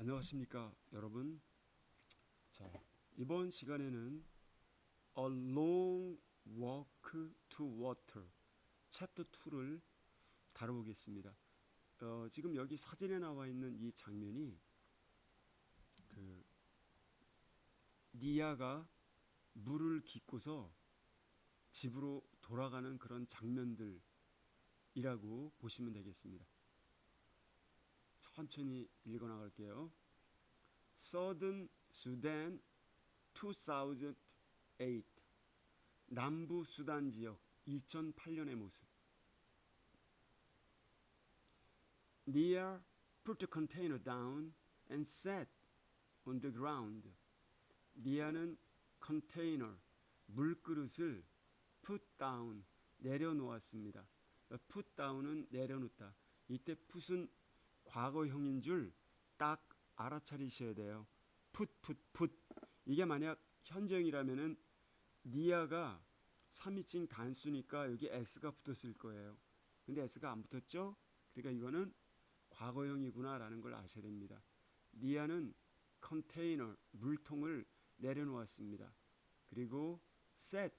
안녕하십니까 여러분. 자, 이번 시간에는 A Long Walk to Water 챕터 2를 다뤄보겠습니다. 지금 여기 사진에 나와 있는 이 장면이 그 니아가 물을 깃고서 집으로 돌아가는 그런 장면들이라고 보시면 되겠습니다. 천천히 읽어 나갈게요. Southern Sudan 2008 남부 수단 지역 2008년의 모습. Nia put the container down and sat on the ground. 니아는 컨테이너 물그릇을 put down 내려놓았습니다. put down은 내려놓다. 이때 put은 과거형인 줄 딱 알아차리셔야 돼요. put 이게 만약 현재형이라면은 니아가 3인칭 단수니까 여기 s가 붙었을 거예요. 근데 s가 안 붙었죠? 그러니까 이거는 과거형이구나라는 걸 아셔야 됩니다. 니아는 컨테이너 물통을 내려놓았습니다. 그리고 sit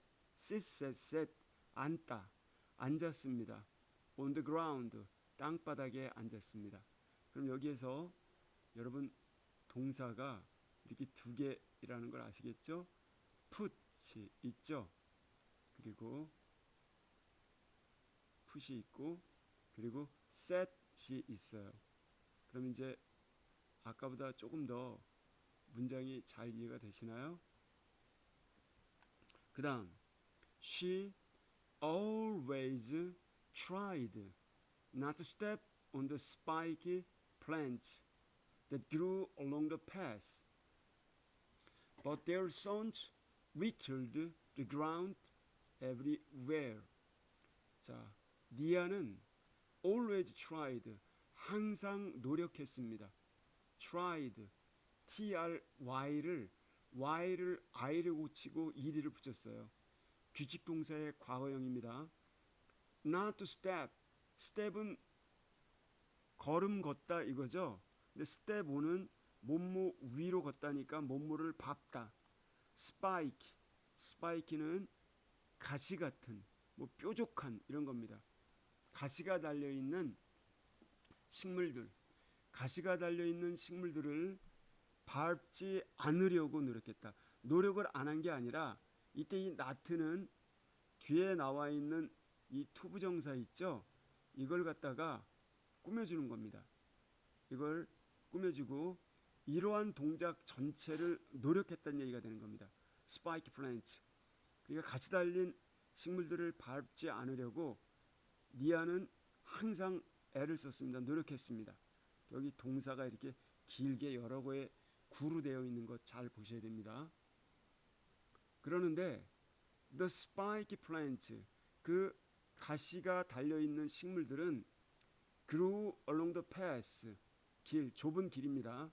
앉다 앉았습니다. on the ground 땅바닥에 앉았습니다. 그럼 여기에서 여러분 동사가 이렇게 두 개라는 걸 아시겠죠? put이 있죠. 그리고 put이 있고 그리고 set이 있어요. 그럼 이제 아까보다 조금 더 문장이 잘 이해가 되시나요? 그 다음 She always tried not to step on the spiky plants that grew along the path, but their thorns littered the ground everywhere. 자, 니아는 always tried 항상 노력했습니다. tried try를 y를 i를 고치고 ed를 붙였어요. 규칙 동사의 과거형입니다. not to step은 걸음 걷다 이거죠. 근데 step 5는 몸무 위로 걷다니까 몸무를 밟다. spike는 가시 같은 뭐 뾰족한 이런 겁니다. 가시가 달려있는 식물들 가시가 달려있는 식물들을 밟지 않으려고 노력했다. 노력을 안 한 게 아니라 이때 이 not는 뒤에 나와 있는 이 투부정사 있죠. 이걸 갖다가 꾸며주는 겁니다. 이걸 꾸며주고 이러한 동작 전체를 노력했다는 얘기가 되는 겁니다. 스파이크 플랜트. 그러니까 같이 달린 식물들을 밟지 않으려고 니아는 항상 애를 썼습니다. 노력했습니다. 여기 동사가 이렇게 길게 여러 개의 구로 되어 있는 것 잘 보셔야 됩니다. 그러는데 the spike plant 그 가시가 달려있는 식물들은 grew along the path 좁은 길입니다.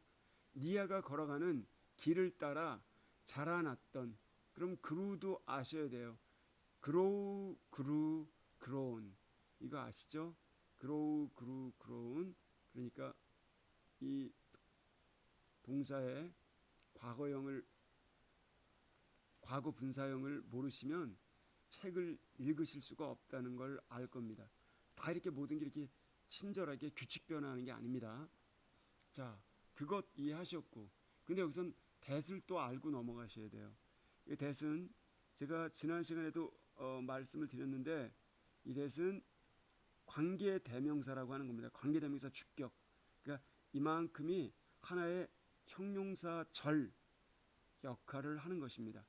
니아가 걸어가는 길을 따라 자라났던 그럼 grew도 아셔야 돼요. grew, grown 이거 아시죠? grow, grown 그러니까 이 동사의 과거 분사형을 모르시면 책을 읽으실 수가 없다는 걸 알 겁니다. 다 이렇게 모든 게 이렇게 친절하게 규칙 변화하는 게 아닙니다. 자, 그것 이해하셨고 근데 여기선 that을 또 알고 넘어가셔야 돼요. 이 that은 제가 지난 시간에도 말씀을 드렸는데 이 that은 관계 대명사라고 하는 겁니다. 관계 대명사 주격. 그러니까 이만큼이 하나의 형용사 절 역할을 하는 것입니다.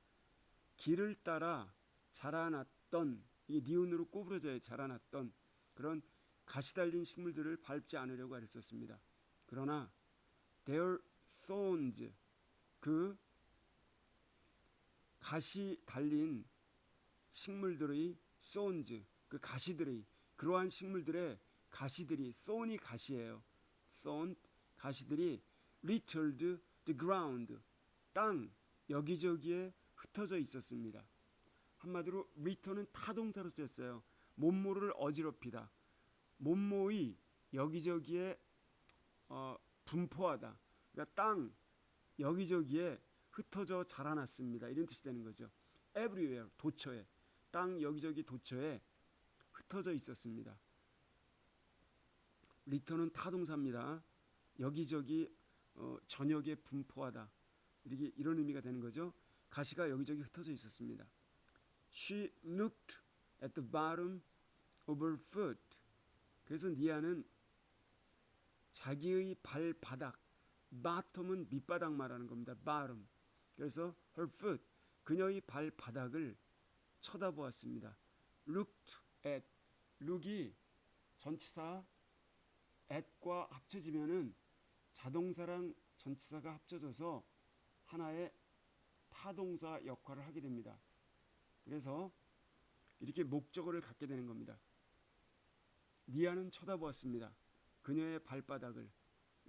길을 따라 자라났던 이 니은으로 꼬부러져 자라났던 그런 가시 달린 식물들을 밟지 않으려고 애를 썼습니다. 그러나 their thorns 그 가시 달린 식물들의 thorns 그 가시들의 그러한 식물들의 가시들이 thorn이 가시예요. thorn 가시들이 littered the ground 땅 여기저기에 흩어져 있었습니다. 한마디로 litter는 타동사로 썼어요. 몸모를 어지럽히다. 몸모의 여기저기에 분포하다. 그러니까 땅 여기저기에 흩어져 자라났습니다. 이런 뜻이 되는 거죠. everywhere 도처에 땅 여기저기 도처에 흩어져 있었습니다. 리턴은 타동사입니다. 여기저기 전역에 분포하다 이런 의미가 되는 거죠. 가시가 여기저기 흩어져 있었습니다. She looked at the bottom of her foot. 그래서 니아는 자기의 발바닥, bottom은 밑바닥 말하는 겁니다. bottom. 그래서 her foot, 그녀의 발바닥을 쳐다보았습니다. looked at, look이 전치사 at과 합쳐지면은 자동사랑 전치사가 합쳐져서 하나의 타동사 역할을 하게 됩니다. 그래서 이렇게 목적어를 갖게 되는 겁니다. 니아는 쳐다보았습니다. 그녀의 발바닥을.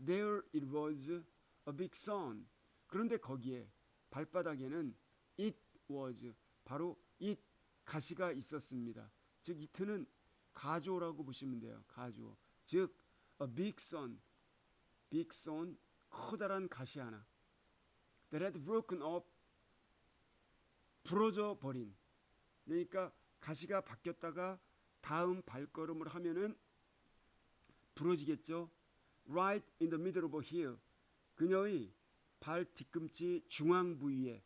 There it was a big sun. 그런데 거기에 발바닥에는 it was 바로 it 가시가 있었습니다. 즉 it는 가주어라고 보시면 돼요. 가주어. 즉 a big sun, big sun 커다란 가시 하나. That had broken up 부러져 버린. 그러니까 가시가 바뀌었다가 다음 발걸음을 하면은 부러지겠죠. Right in the middle of here. 그녀의 발 뒤꿈치 중앙 부위에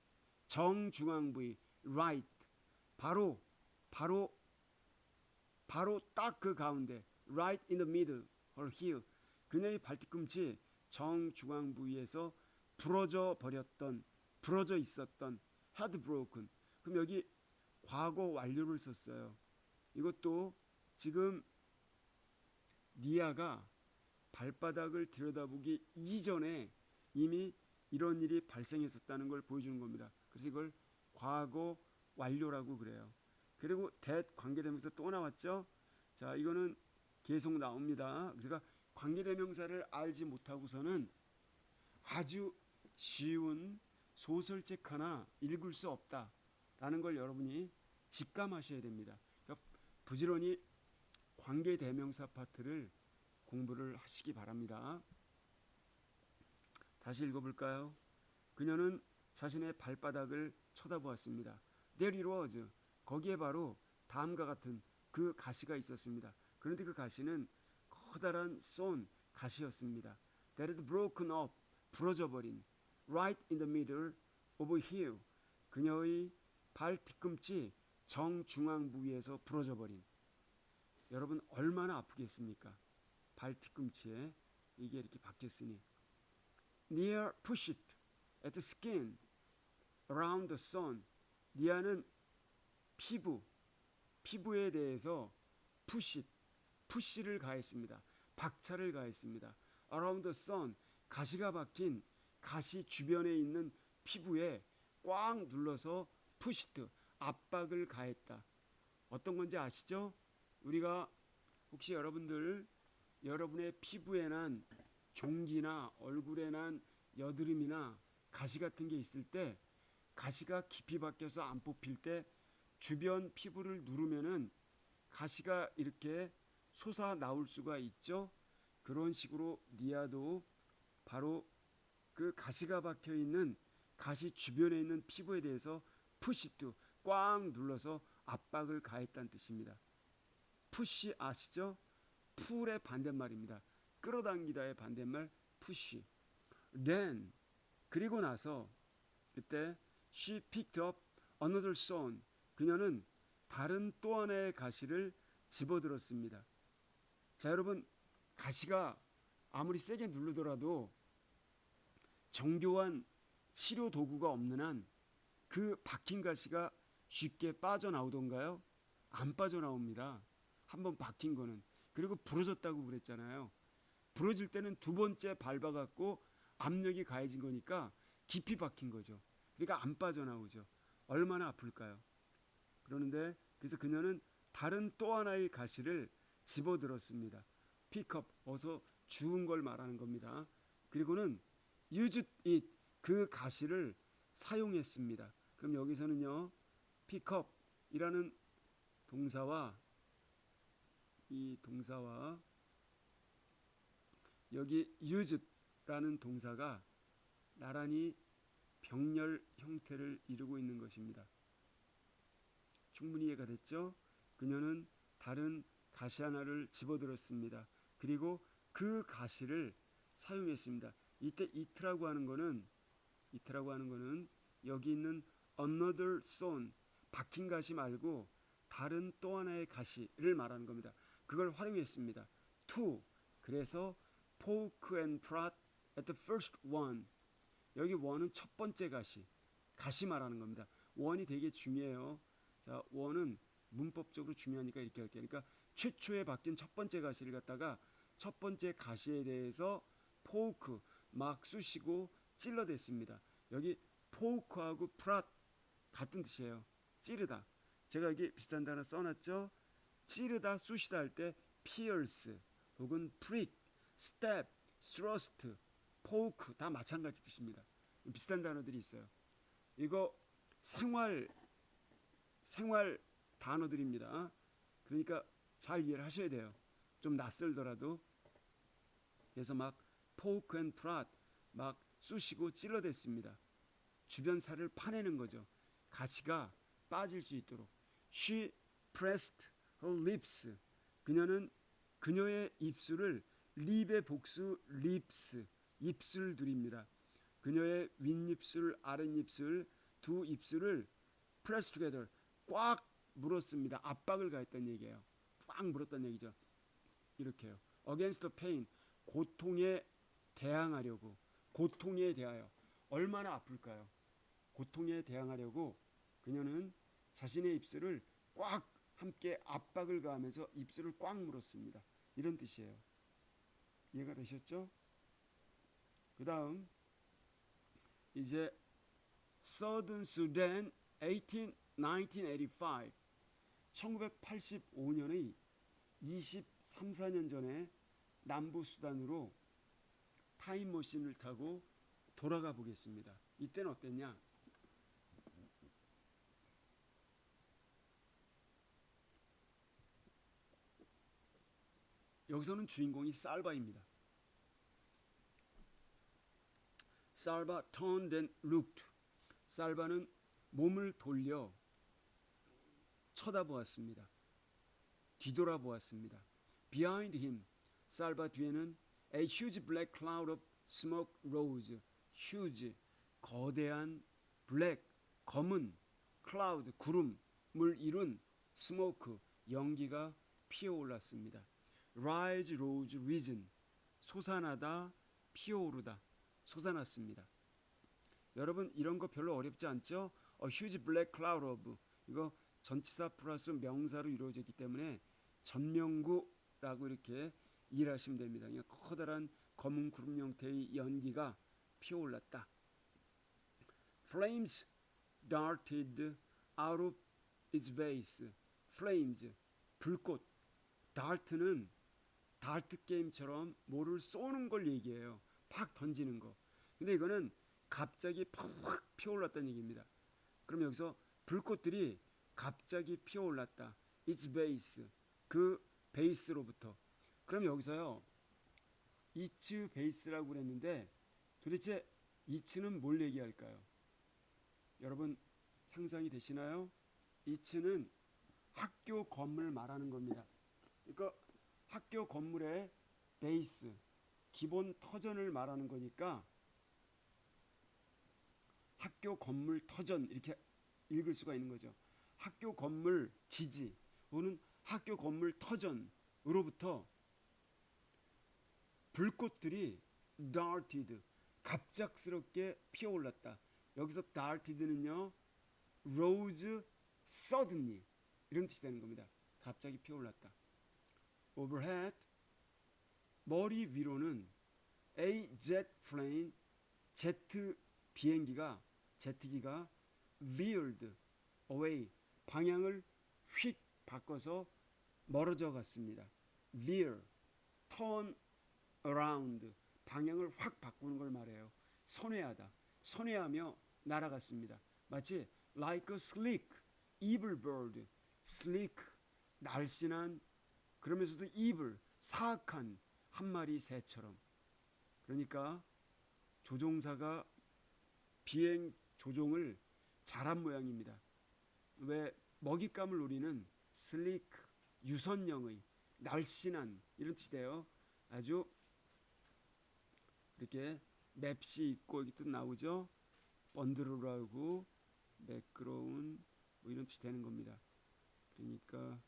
정중앙 부위 right 바로 딱 그 가운데 right in the middle or here 그녀의 발 뒤꿈치 정중앙 부위에서 부러져 있었던 had broken. 그럼 여기 과거 완료를 썼어요. 이것도 지금 니아가 발바닥을 들여다보기 이전에 이미 이런 일이 발생했었다는 걸 보여주는 겁니다. 그래서 이걸 과거 완료라고 그래요. 그리고 that 관계대명사 또 나왔죠. 자, 이거는 계속 나옵니다. 그러니까 관계대명사를 알지 못하고서는 아주 쉬운 소설책 하나 읽을 수 없다라는 걸 여러분이 직감하셔야 됩니다. 그러니까 부지런히 관계대명사 파트를 공부를 하시기 바랍니다. 다시 읽어볼까요? 그녀는 자신의 발바닥을 쳐다보았습니다. There it was. 거기에 바로 다음과 같은 그 가시가 있었습니다. 그런데 그 가시는 커다란 쏜 가시였습니다. That had broken up. 부러져 버린. Right in the middle of here. 그녀의 발 뒤꿈치 정중앙 부위에서 부러져 버린. 여러분 얼마나 아프겠습니까? 발 뒤꿈치에 이게 이렇게 박혔으니. Nia pushed at the skin around the sun. 니아는 피부에 대해서 푸시를 가했습니다. 박차를 가했습니다. Around the sun, 가시가 박힌 가시 주변에 있는 피부에 꽉 눌러서 pushed, 압박을 가했다. 어떤 건지 아시죠? 우리가 혹시 여러분의 피부에 난 종기나 얼굴에 난 여드름이나 가시 같은 게 있을 때 가시가 깊이 박혀서 안 뽑힐 때 주변 피부를 누르면은 가시가 이렇게 솟아 나올 수가 있죠. 그런 식으로 니아도 바로 그 가시가 박혀 있는 가시 주변에 있는 피부에 대해서 푸시트 꽉 눌러서 압박을 가했다는 뜻입니다. 푸시 아시죠? 풀의 반대말입니다. 끌어당기다의 반대말 푸시. Then 그리고 나서 그때 she picked up another stone. 그녀는 다른 또 하나의 가시를 집어들었습니다. 자, 여러분 가시가 아무리 세게 누르더라도 정교한 치료 도구가 없는 한 그 박힌 가시가 쉽게 빠져나오던가요? 안 빠져나옵니다. 한번 박힌 거는. 그리고 부러졌다고 그랬잖아요. 부러질 때는 두 번째 밟아갖고 압력이 가해진 거니까 깊이 박힌 거죠. 그러니까 안 빠져나오죠. 얼마나 아플까요? 그러는데 그래서 그녀는 다른 또 하나의 가시를 집어들었습니다. 픽업, 어서 주운 걸 말하는 겁니다. 그리고는 used it, 그 가시를 사용했습니다. 그럼 여기서는요, pickup이라는 동사와 이 동사와 여기 used라는 동사가 나란히 병렬 형태를 이루고 있는 것입니다. 충분히 이해가 됐죠? 그녀는 다른 가시 하나를 집어들었습니다. 그리고 그 가시를 사용했습니다. 이때 it라고 하는 거는 여기 있는 another stone, 박힌 가시 말고 다른 또 하나의 가시를 말하는 겁니다. 그걸 활용했습니다. to, 그래서 poke and prod at the first one. 여기 one은 첫 번째 가시 말하는 겁니다. one이 되게 중요해요. 자, one은 문법적으로 중요하니까 이렇게 할게요. 그러니까 최초에 박힌 첫 번째 가시를 갖다가 첫 번째 가시에 대해서 poke, 막 쑤시고 찔러댔습니다. 여기 poke하고 prod 같은 뜻이에요. 찌르다. 제가 여기 비슷한 단어 써놨죠. 찌르다, 쑤시다 할 때 pierce 혹은 prick, stab, thrust, poke 다 마찬가지 뜻입니다. 비슷한 단어들이 있어요. 이거 생활 단어들입니다. 그러니까 잘 이해를 하셔야 돼요. 좀 낯설더라도. 그래서 막 poke and prod, 막 쑤시고 찔러댔습니다. 주변 살을 파내는 거죠. 가시가 빠질 수 있도록. She pressed her lips. 그녀는 그녀의 입술을 립의 복수 lips, 입술들입니다. 그녀의 윗입술, 아랫입술 두 입술을 press together, 꽉 물었습니다. 압박을 가했다는 얘기예요. 꽉 물었다는 얘기죠. 이렇게요. Against the pain, 고통에 대항하려고, 고통에 대하여. 얼마나 아플까요? 고통에 대항하려고 그녀는 자신의 입술을 꽉 함께 압박을 가하면서 입술을 꽉 물었습니다. 이런 뜻이에요. 이해가 되셨죠? 그 다음 이제 Southern Sudan 1985 1985년의 23, 4년 전에 남부 수단으로 타임머신을 타고 돌아가 보겠습니다. 이때는 어땠냐? 여기서는 주인공이 살바입니다. 살바 turned and looked. 살바는 몸을 돌려 쳐다보았습니다. 뒤돌아보았습니다. Behind him, 살바 뒤에는 a huge black cloud of smoke rose. huge, 거대한 black, 검은 cloud, 구름을 이룬 smoke, 연기가 피어올랐습니다. rise, rose, risen, 솟아나다, 피어오르다, 솟아났습니다. 여러분 이런 거 별로 어렵지 않죠? huge black cloud of, 이거 전치사 플러스 명사로 이루어졌기 때문에 전명구라고 이렇게 이해하시면 됩니다. 그냥 커다란 검은 구름 형태의 연기가 피어올랐다. Flames darted out of its base. Flames, 불꽃. dart는 다트 게임처럼 뭐를 쏘는 걸 얘기해요. 팍 던지는 거. 근데 이거는 갑자기 팍 피어올랐다는 얘기입니다. 그럼 여기서 불꽃들이 갑자기 피어올랐다. its base, 그 베이스로부터. 그럼 여기서요, its base라고 그랬는데 도대체 it는 뭘 얘기할까요? 여러분 상상이 되시나요? it는 학교 건물 말하는 겁니다. 그러니까 학교 건물의 베이스, 기본 터전을 말하는 거니까 학교 건물 터전 이렇게 읽을 수가 있는 거죠. 학교 건물 기지 또는 학교 건물 터전으로부터 불꽃들이 darted, 갑작스럽게 피어올랐다. 여기서 darted는요, rose suddenly 이런 뜻이 되는 겁니다. 갑자기 피어올랐다. overhead, 머리 위로는 a jet plane, 제트 비행기가, 제트기가 veered away, 방향을 휙 바꿔서 멀어져 갔습니다. veer, turn around, 방향을 확 바꾸는 걸 말해요. 선회하다, 선회하며 날아갔습니다. 마치 like a sleek, evil bird, sleek, 날씬한, 그러면서도 evil, 사악한 한 마리 새처럼. 그러니까 조종사가 비행 조종을 잘한 모양입니다. 왜 먹잇감을 노리는 슬리크, 유선형의, 날씬한 이런 뜻이 돼요. 아주 이렇게 맵시 있고 여기 뜻 나오죠. 번드르라고 매끄러운 뭐 이런 뜻이 되는 겁니다. 그러니까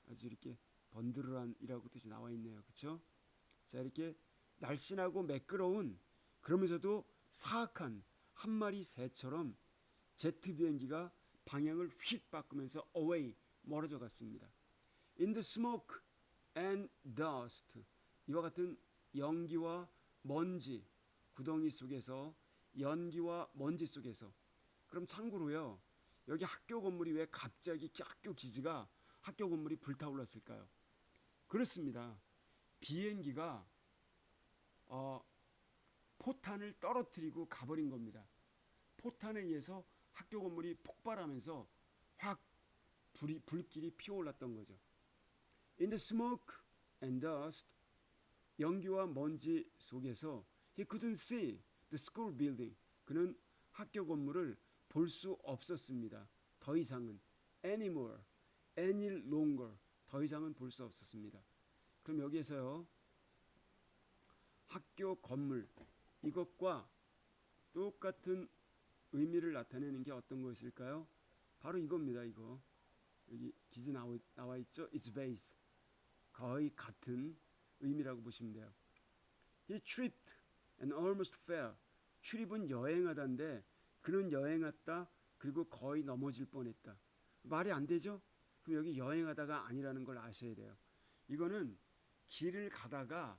아주 이렇게 번드르한이라고 뜻이 나와 있네요. 그렇죠? 자, 이렇게 날씬하고 매끄러운 그러면서도 사악한 한 마리 새처럼 제트 비행기가 방향을 휙 바꾸면서 away 멀어져 갔습니다. In the smoke and dust 이와 같은 연기와 먼지 구덩이 속에서 연기와 먼지 속에서 그럼 참고로요. 여기 학교 건물이 왜 갑자기 학교 기지가 학교 건물이 불타올랐을까요? 그렇습니다. 비행기가 포탄을 떨어뜨리고 가버린 겁니다. 포탄에 의해서 학교 건물이 폭발하면서 확 불길이 피어올랐던 거죠. In the smoke and dust 연기와 먼지 속에서 he couldn't see the school building 그는 학교 건물을 볼 수 없었습니다. 더 이상은 anymore, any longer 더 이상은 볼 수 없었습니다. 그럼 여기에서요 학교 건물 이것과 똑같은 의미를 나타내는 게 어떤 것일까요? 바로 이겁니다. 이거 여기 기지 나와 있죠. Its base 거의 같은 의미라고 보시면 돼요. He tripped and almost fell. 출입은 여행하다인데 그는 여행했다 그리고 거의 넘어질 뻔했다. 말이 안 되죠? 그럼 여기 여행하다가 아니라는 걸 아셔야 돼요. 이거는 길을 가다가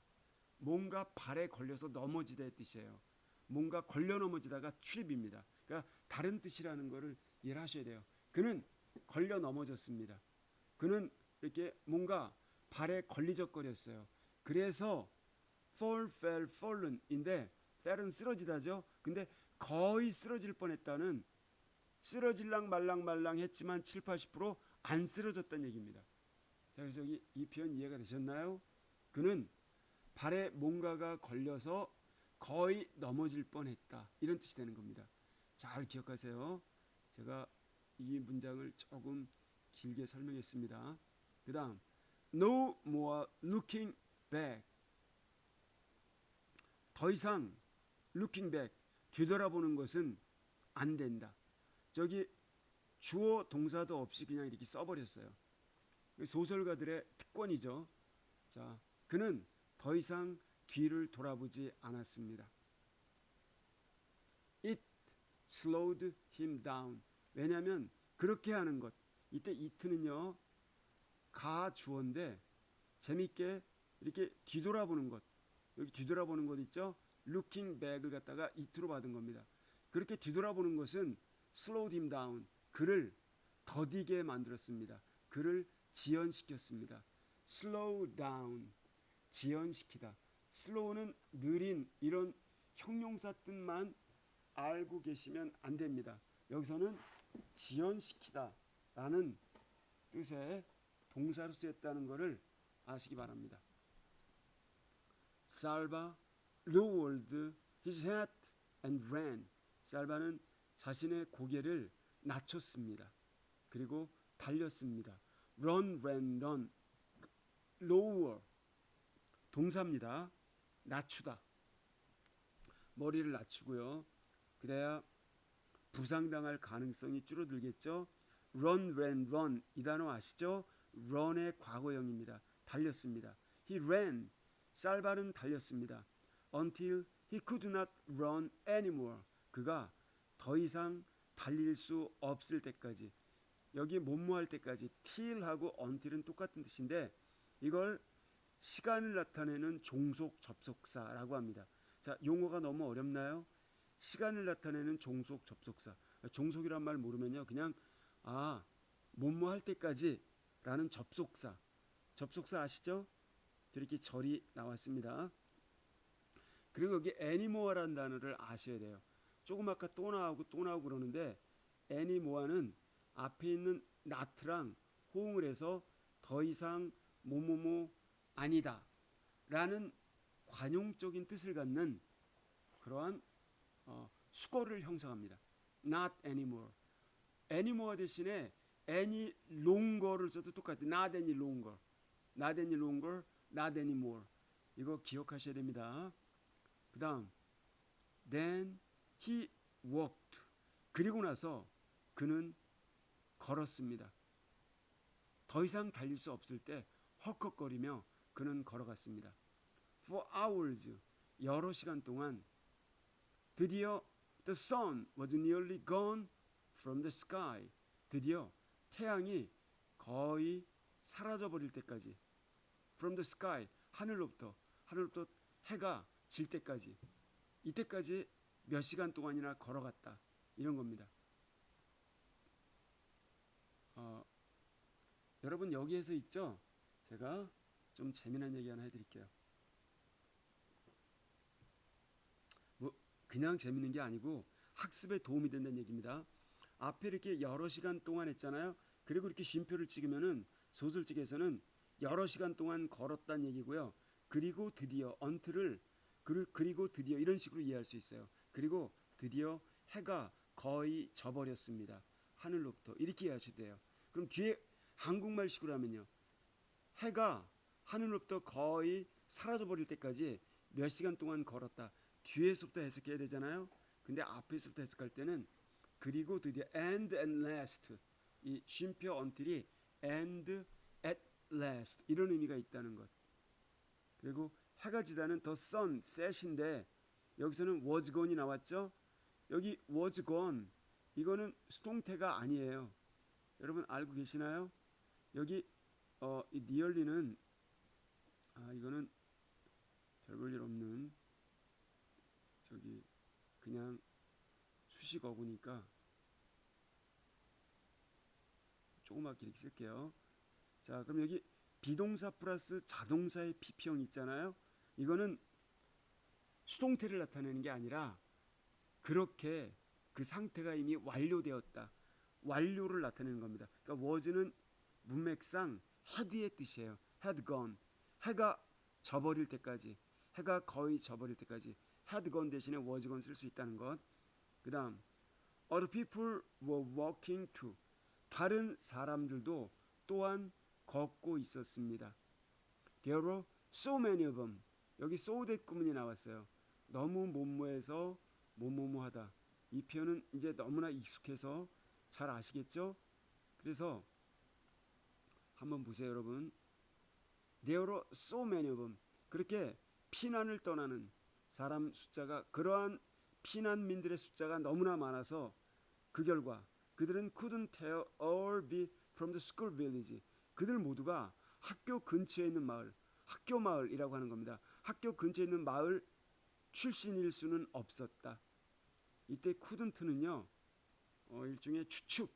뭔가 발에 걸려서 넘어지다의 뜻이에요. 뭔가 걸려 넘어지다가 트립입니다. 그러니까 다른 뜻이라는 거를 이해를 하셔야 돼요. 그는 걸려 넘어졌습니다. 그는 이렇게 뭔가 발에 걸리적거렸어요. 그래서 fall, fell, fallen인데 fell은 쓰러지다죠. 근데 거의 쓰러질 뻔했다는 쓰러질랑 말랑 했지만 7, 80%안 쓰러졌다는 얘기입니다. 자, 그래서 여기 이 표현 이해가 되셨나요? 그는 발에 뭔가가 걸려서 거의 넘어질 뻔했다. 이런 뜻이 되는 겁니다. 잘 기억하세요. 제가 이 문장을 조금 길게 설명했습니다. 그 다음 No more looking back. 더 이상 looking back, 뒤돌아보는 것은 안 된다. 저기 주어 동사도 없이 그냥 이렇게 써버렸어요. 소설가들의 특권이죠. 자, 그는 더 이상 뒤를 돌아보지 않았습니다. It slowed him down. 왜냐하면 그렇게 하는 것. 이때 it는요. 가 주어인데 재밌게 이렇게 뒤돌아보는 것. 여기 뒤돌아보는 것 있죠? looking back을 갖다가 it로 받은 겁니다. 그렇게 뒤돌아보는 것은 slowed him down. 그를 더디게 만들었습니다. 그를 지연시켰습니다. slow down. 지연시키다. slow는 느린 이런 형용사 뜻만 알고 계시면 안 됩니다. 여기서는 지연시키다 라는 뜻의 동사로 쓰였다는 것을 아시기 바랍니다. 살바 lowered his head and ran. 살바는 자신의 고개를 낮췄습니다. 그리고 달렸습니다. run, ran, run. lower 동사입니다. 낮추다. 머리를 낮추고요. 그래야 부상당할 가능성이 줄어들겠죠. run, ran, run 이 단어 아시죠? run의 과거형입니다. 달렸습니다. He ran. 살바는 달렸습니다. Until he could not run anymore. 그가 더 이상 달릴 수 없을 때까지. 여기 뭐뭐할 때까지 till하고 until은 똑같은 뜻인데 이걸 시간을 나타내는 종속 접속사라고 합니다. 자, 용어가 너무 어렵나요? 시간을 나타내는 종속 접속사. 종속이란 말 모르면요. 그냥 뭐뭐 할 때까지라는 접속사. 접속사 아시죠? 이렇게 절이 나왔습니다. 그리고 여기 anymore라는 단어를 아셔야 돼요. 조금 아까 또 나오고 그러는데 anymore는 앞에 있는 not랑 호응을 해서 더 이상 뭐뭐뭐 아니다 라는 관용적인 뜻을 갖는 그러한 수거를 형성합니다. Not anymore. anymore 대신에 any longer를 써도 똑같아요. Not any longer. Not any longer. Not anymore. 이거 기억하셔야 됩니다. 그 다음 Then he walked. 그리고 나서 그는 걸었습니다. 더 이상 달릴 수 없을 때 헉헉거리며 그는 걸어갔습니다. For hours, 여러 시간 동안 드디어 the sun was nearly gone from the sky. 드디어 태양이 거의 사라져버릴 때까지 from the sky, 하늘로부터 해가 질 때까지, 이때까지 몇 시간 동안이나 걸어갔다, 이런 겁니다. 여러분 여기에서 있죠? 제가 좀 재미난 얘기 하나 해드릴게요. 뭐 그냥 재미있는 게 아니고 학습에 도움이 된다는 얘기입니다. 앞에 이렇게 여러 시간 동안 했잖아요. 그리고 이렇게 쉼표를 찍으면은 소설책에서는 여러 시간 동안 걸었다는 얘기고요. 그리고 드디어 until을 그리고 드디어 이런 식으로 이해할 수 있어요. 그리고 드디어 해가 거의 져버렸습니다. 하늘로부터 이렇게 이해하셔도 돼요. 그럼 뒤에 한국말식으로 하면요. 해가 하늘로부터 거의 사라져버릴 때까지 몇 시간 동안 걸었다. 뒤에서부터 해석해야 되잖아요. 근데 앞에서부터 해석할 때는 그리고 드디어 and last, 이 쉼표 until이 and at last 이런 의미가 있다는 것. 그리고 해가 지다는 the sun, set인데 여기서는 was gone이 나왔죠. 여기 was gone, 이거는 수동태가 아니에요. 여러분 알고 계시나요? 여기 이 nearly는 이거는 별볼 일 없는 저기 그냥 수식 어구니까 조그맣게 이렇게 쓸게요. 자, 그럼 여기 비동사 플러스 자동사의 PP형 있잖아요. 이거는 수동태를 나타내는 게 아니라 그렇게 그 상태가 이미 완료되었다, 완료를 나타내는 겁니다. 그러니까 was는 문맥상 had의 뜻이에요. had gone, 해가 져버릴 때까지, 해가 거의 져버릴 때까지 had gone 대신에 was gone 쓸 수 있다는 것. 그 다음 other people were walking too. 다른 사람들도 또한 걷고 있었습니다. There were so many of them. 여기 so that 구문이 나왔어요. 너무 뭐뭐해서 뭐뭐뭐하다. 이 표현은 이제 너무나 익숙해서 잘 아시겠죠? 그래서 한번 보세요, 여러분. There were so many of them. 그렇게 피난을 떠나는 사람 숫자가, 그러한 피난민들의 숫자가 너무나 많아서 그 결과 그들은 couldn't tear or be from the school village. 그들 모두가 학교 근처에 있는 마을, 학교 마을이라고 하는 겁니다. 학교 근처에 있는 마을 출신일 수는 없었다. 이때 couldn't는요, 일종의 추측,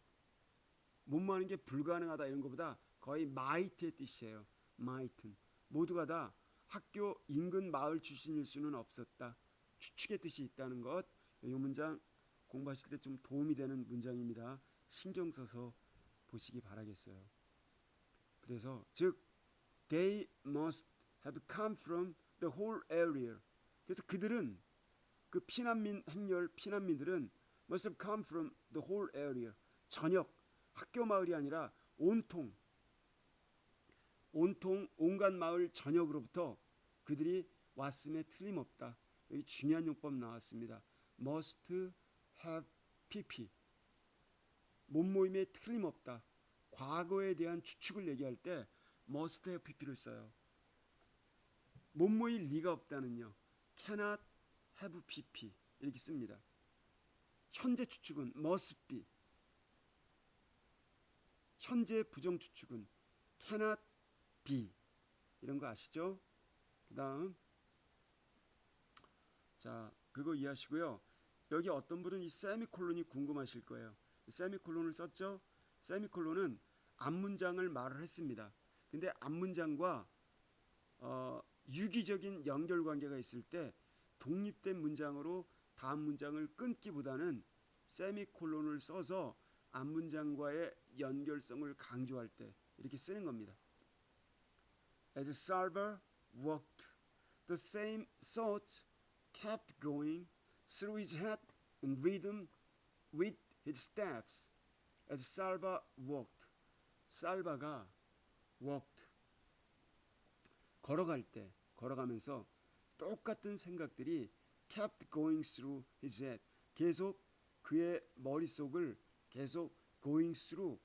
뭐뭐하는 게 불가능하다 이런 것보다 거의 might의 뜻이에요. might는 모두가 다 학교 인근 마을 출신일 수는 없었다. 추측의 뜻이 있다는 것. 이 문장 공부하실 때 좀 도움이 되는 문장입니다. 신경 써서 보시기 바라겠어요. 그래서 즉 they must have come from the whole area. 그래서 그들은 그 피난민 행렬 피난민들은 must have come from the whole area. 전역 학교 마을이 아니라 온통 온갖 마을 전역으로부터 그들이 왔음에 틀림없다. 여기 중요한 용법 나왔습니다. must have pp. 몸모임에 틀림없다. 과거에 대한 추측을 얘기할 때 must have pp를 써요. 몸모일 리가 없다는요. cannot have pp 이렇게 씁니다. 현재 추측은 must be. 현재 부정 추측은 cannot be. 이런 거 아시죠? 그 다음 자, 그거 이해하시고요. 여기 어떤 분은 이 세미콜론이 궁금하실 거예요. 세미콜론을 썼죠? 세미콜론은 앞문장을 말을 했습니다. 근데 앞문장과 유기적인 연결관계가 있을 때 독립된 문장으로 다음 문장을 끊기보다는 세미콜론을 써서 앞문장과의 연결성을 강조할 때 이렇게 쓰는 겁니다. As Salver walked, the same thought kept going through his head in rhythm with his steps as Salva walked. 살바가 walked 걸어가면서 똑같은 생각들이 kept going through his head. 계속 그의 머릿속을 계속 going through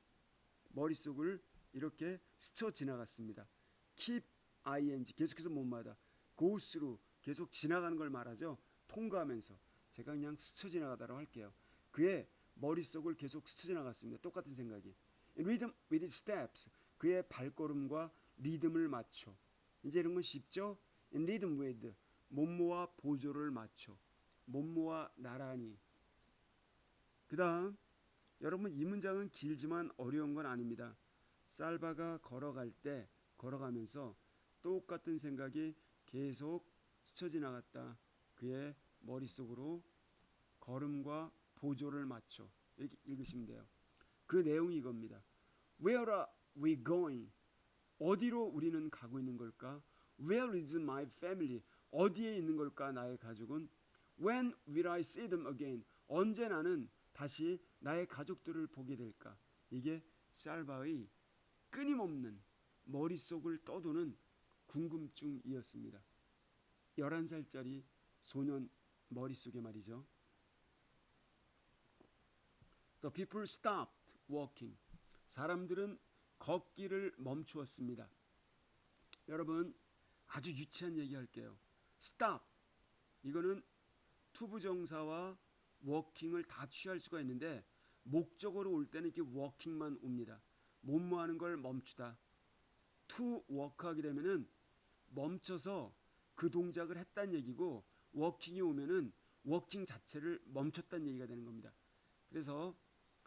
머릿속을 이렇게 스쳐 지나갔습니다. keep ing 계속해서 몸마다 go through 계속 지나가는 걸 말하죠. 통과하면서 제가 그냥 스쳐 지나가다라고 할게요. 그의 머릿속을 계속 스쳐 지나갔습니다. 똑같은 생각이. In rhythm with his steps 그의 발걸음과 리듬을 맞춰. 이제 이런 건 쉽죠? In rhythm with 몸모와 보조를 맞춰. 몸모와 나란히. 그 다음 여러분 이 문장은 길지만 어려운 건 아닙니다. 살바가 걸어가면서 똑같은 생각이 계속 스쳐 지나갔다. 그의 머릿속으로 걸음과 보조를 맞춰. 이렇게 읽으시면 돼요. 그 내용이 이겁니다. Where are we going? 어디로 우리는 가고 있는 걸까? Where is my family? 어디에 있는 걸까? 나의 가족은? When will I see them again? 언제 나는 다시 나의 가족들을 보게 될까? 이게 살바의 끊임없는 머릿속을 떠도는 궁금증이었습니다. 11살짜리 소년 머릿속에 말이죠. The people stopped walking. 사람들은 걷기를 멈추었습니다. 여러분 아주 유치한 얘기 할게요. stop 이거는 투부정사와 walking을 다 취할 수가 있는데 목적어로 올 때는 이렇게 walking만 옵니다. 뭐하는 걸 멈추다. to walk하게 되면은 멈춰서 그 동작을 했다는 얘기고 walking이 오면은 walking 자체를 멈췄다는 얘기가 되는 겁니다. 그래서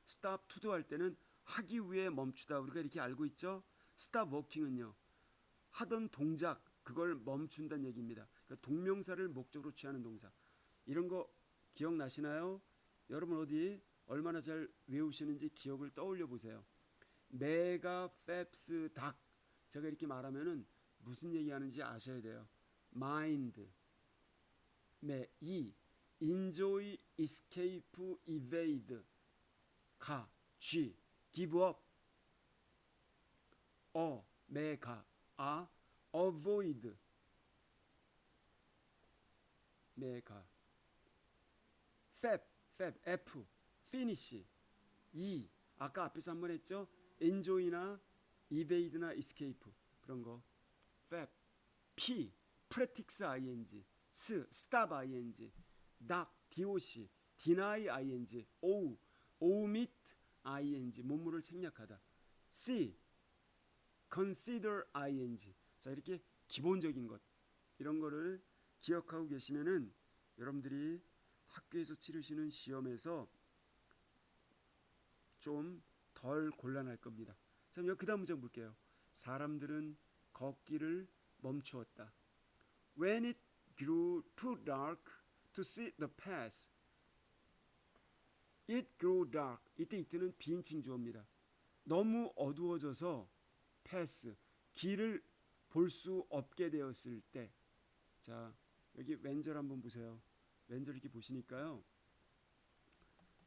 stop to도 할 때는 하기 위해 멈추다 우리가 이렇게 알고 있죠. stop walking은요 하던 동작 그걸 멈춘다는 얘기입니다. 그러니까 동명사를 목적으로 취하는 동사. 이런 거 기억나시나요? 여러분 어디 얼마나 잘 외우시는지 기억을 떠올려 보세요. 메가 펩스 닥 제가 이렇게 말하면은 무슨 얘기하는지 아셔야 돼요. mind enjoy escape evade 가 G give up 메가 avoid 메가 F finish 아까 앞에서 한번 했죠. enjoy나 evade나 escape 그런 거. P practice ing stop ing doc deny ing omit ing 몸물을 생략하다. C consider ing 자 이렇게 기본적인 것 이런 거를 기억하고 계시면은 여러분들이 학교에서 치르시는 시험에서 좀 덜 곤란할 겁니다. 자, 그 다음 문장 볼게요. 사람들은 걷기를 멈추었다. When it grew too dark to see the path. It grew dark. 이때는 비인칭 주어입니다. 너무 어두워져서 path, 길을 볼 수 없게 되었을 때. 자, 여기 왼절 한번 보세요. 왼절 이렇게 보시니까요.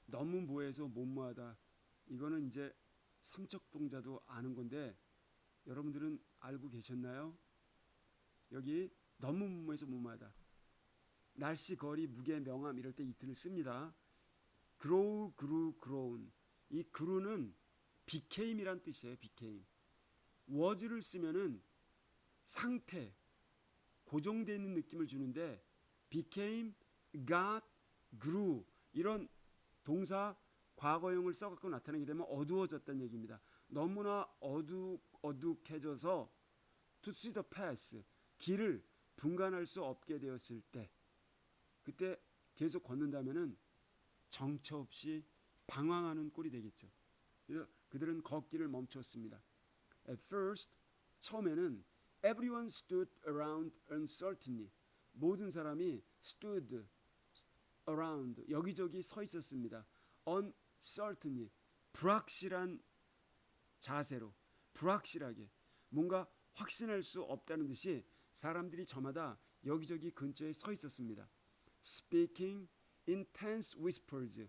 너무 뭐해서 뭐하다. 이거는 이제 삼척 동자도 아는 건데 여러분들은 알고 계셨나요? 여기 너무 뭐해서 뭐하다. 날씨, 거리, 무게, 명암 이럴 때 이틀을 씁니다. grow, grew, grown. 이 grew는 became이란 뜻이에요. became. was를 쓰면은 상태, 고정되어 있는 느낌을 주는데 became, got, grew 이런 동사 과거형을 써갖고 나타내게 되면 어두워졌다는 얘기입니다. 너무나 어둑해져서 to see the path 길을 분간할 수 없게 되었을 때 그때 계속 걷는다면은 정처 없이 방황하는 꼴이 되겠죠. 그래서 그들은 걷기를 멈췄습니다. At first 처음에는 everyone stood around uncertainly 모든 사람이 stood around 여기저기 서 있었습니다. uncertainly 불확실한 자세로 불확실하게 뭔가 확신할 수 없다는 듯이 사람들이 저마다 여기저기 근처에 서 있었습니다. Speaking in tense whispers.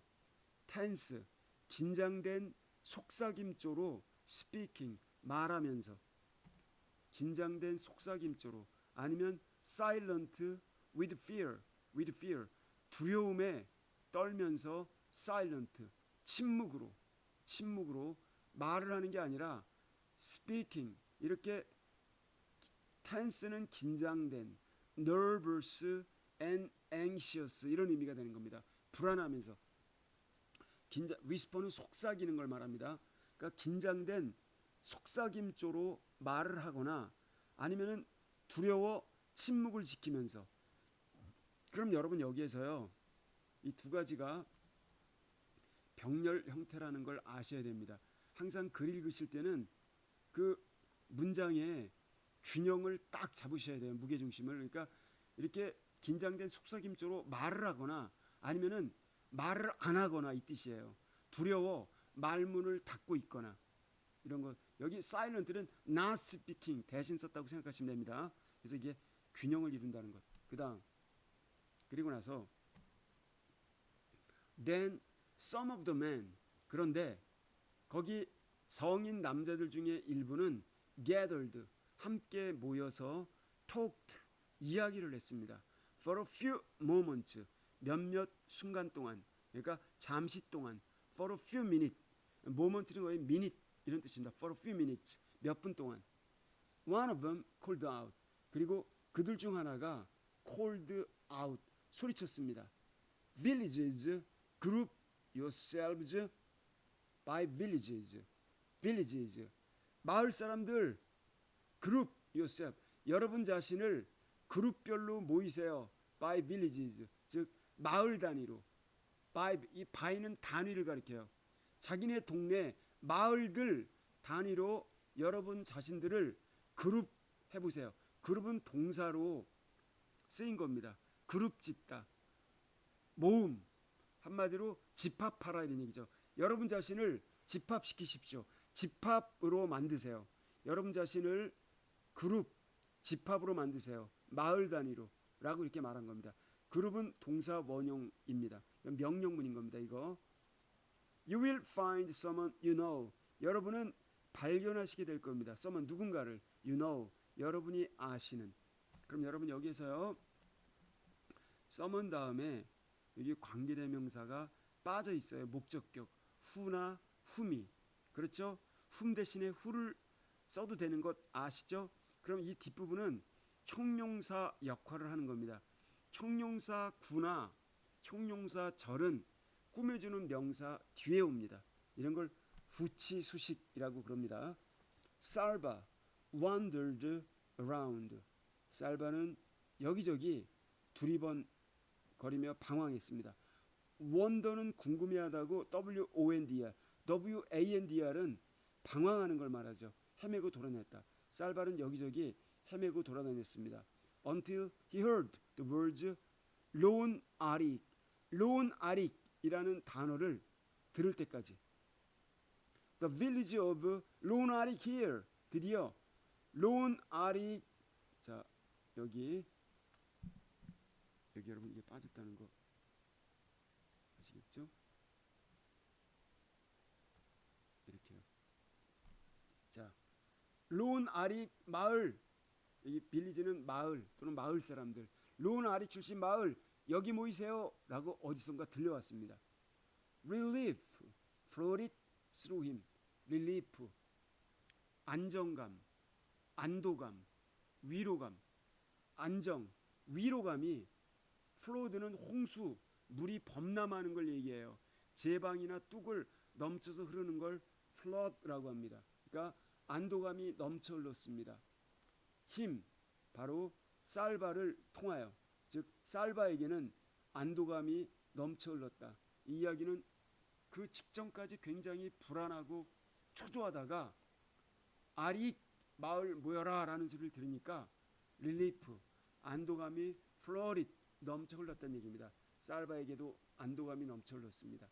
tense 긴장된 속삭임조로 speaking 말하면서 긴장된 속삭임조로 아니면 silent with fear 두려움에 떨면서 silent 침묵으로 말을 하는 게 아니라 speaking 이렇게 tense는 긴장된 nervous and anxious 이런 의미가 되는 겁니다. 불안하면서 whisper는 속삭이는 걸 말합니다. 그러니까 긴장된 속삭임조로 말을 하거나 아니면은 두려워 침묵을 지키면서 그럼 여러분 여기에서요 이 두 가지가 병렬 형태라는 걸 아셔야 됩니다. 항상 글 읽으실 때는 그 문장의 균형을 딱 잡으셔야 돼요. 무게중심을. 그러니까 이렇게 긴장된 속삭임조로 말을 하거나 아니면은 말을 안 하거나 이 뜻이에요. 두려워 말문을 닫고 있거나 이런 거. 여기 silent는 not speaking 대신 썼다고 생각하시면 됩니다. 그래서 이게 균형을 이룬다는 것. 그리고 나서 then some of the men 그런데 거기 성인 남자들 중에 일부는 gathered 함께 모여서 talked 이야기를 했습니다. for a few moments 몇몇 순간 동안 그러니까 잠시 동안 for a few minutes moment는 거의 minute 이런 뜻입니다. for a few minutes 몇 분 동안 one of them called out 그리고 그들 중 하나가 called out 소리쳤습니다. villages group yourselves by villages 마을 사람들 group yourself 여러분 자신을 그룹별로 모이세요. by villages 즉 마을 단위로 이 by는 단위를 가리켜요. 자기네 동네 마을들 단위로 여러분 자신들을 그룹 해보세요. 그룹은 동사로 쓰인 겁니다. 그룹 짓다 모음 한마디로 집합하라 이런 얘기죠. 여러분 자신을 집합시키십시오. 집합으로 만드세요. 여러분 자신을 그룹 집합으로 만드세요. 마을 단위로 라고 이렇게 말한 겁니다. 그룹은 동사 원형입니다. 명령문인 겁니다. 이거 You will find someone you know 여러분은 발견하시게 될 겁니다. someone 누군가를 you know 여러분이 아시는. 그럼 여러분 여기에서요 someone 다음에 여기 관계대명사가 빠져 있어요. 목적격 who나 whom이 그렇죠? whom 대신에 who를 써도 되는 것 아시죠? 그럼 이 뒷부분은 형용사 역할을 하는 겁니다. 형용사 구나 형용사 절은 꾸며주는 명사 뒤에 옵니다. 이런 걸 후치수식이라고 그럽니다. Salva wandered around. 살바는 여기저기 두리번 거리며 방황했습니다. wander는 궁금해하다고 WANDR은 방황하는 걸 말하죠. 헤매고 돌아다녔다. 살바는 여기저기 헤매고 돌아다녔습니다. Until he heard the words 론 아릭. 론 아릭이라는 단어를 들을 때까지. The village of 론 아릭 here. 드디어 론 아릭. 자 여기 여러분 이게 빠졌다는 거 아시겠죠? 이렇게요. 자 론 아릭 마을 여기 빌리지는 마을 또는 마을 사람들 론 아릭 출신 마을 여기 모이세요 라고 어디선가 들려왔습니다. Relief flowed through him. relief 안정감 안도감 위로감 안정 위로감이 flowed는 홍수 물이 범람하는 걸 얘기해요. 제방이나 뚝을 넘쳐서 흐르는 걸 flood라고 합니다. 그러니까 안도감이 넘쳐 흘렀습니다. 힘 바로 살바를 통하여 즉 살바에게는 안도감이 넘쳐 흘렀다. 이 이야기는 그 직전까지 굉장히 불안하고 초조하다가 아릭 마을 모여라 라는 소리를 들으니까 릴리프 안도감이 플로릿 넘쳐 흘렀다는 얘기입니다. 살바에게도 안도감이 넘쳐 흘렀습니다.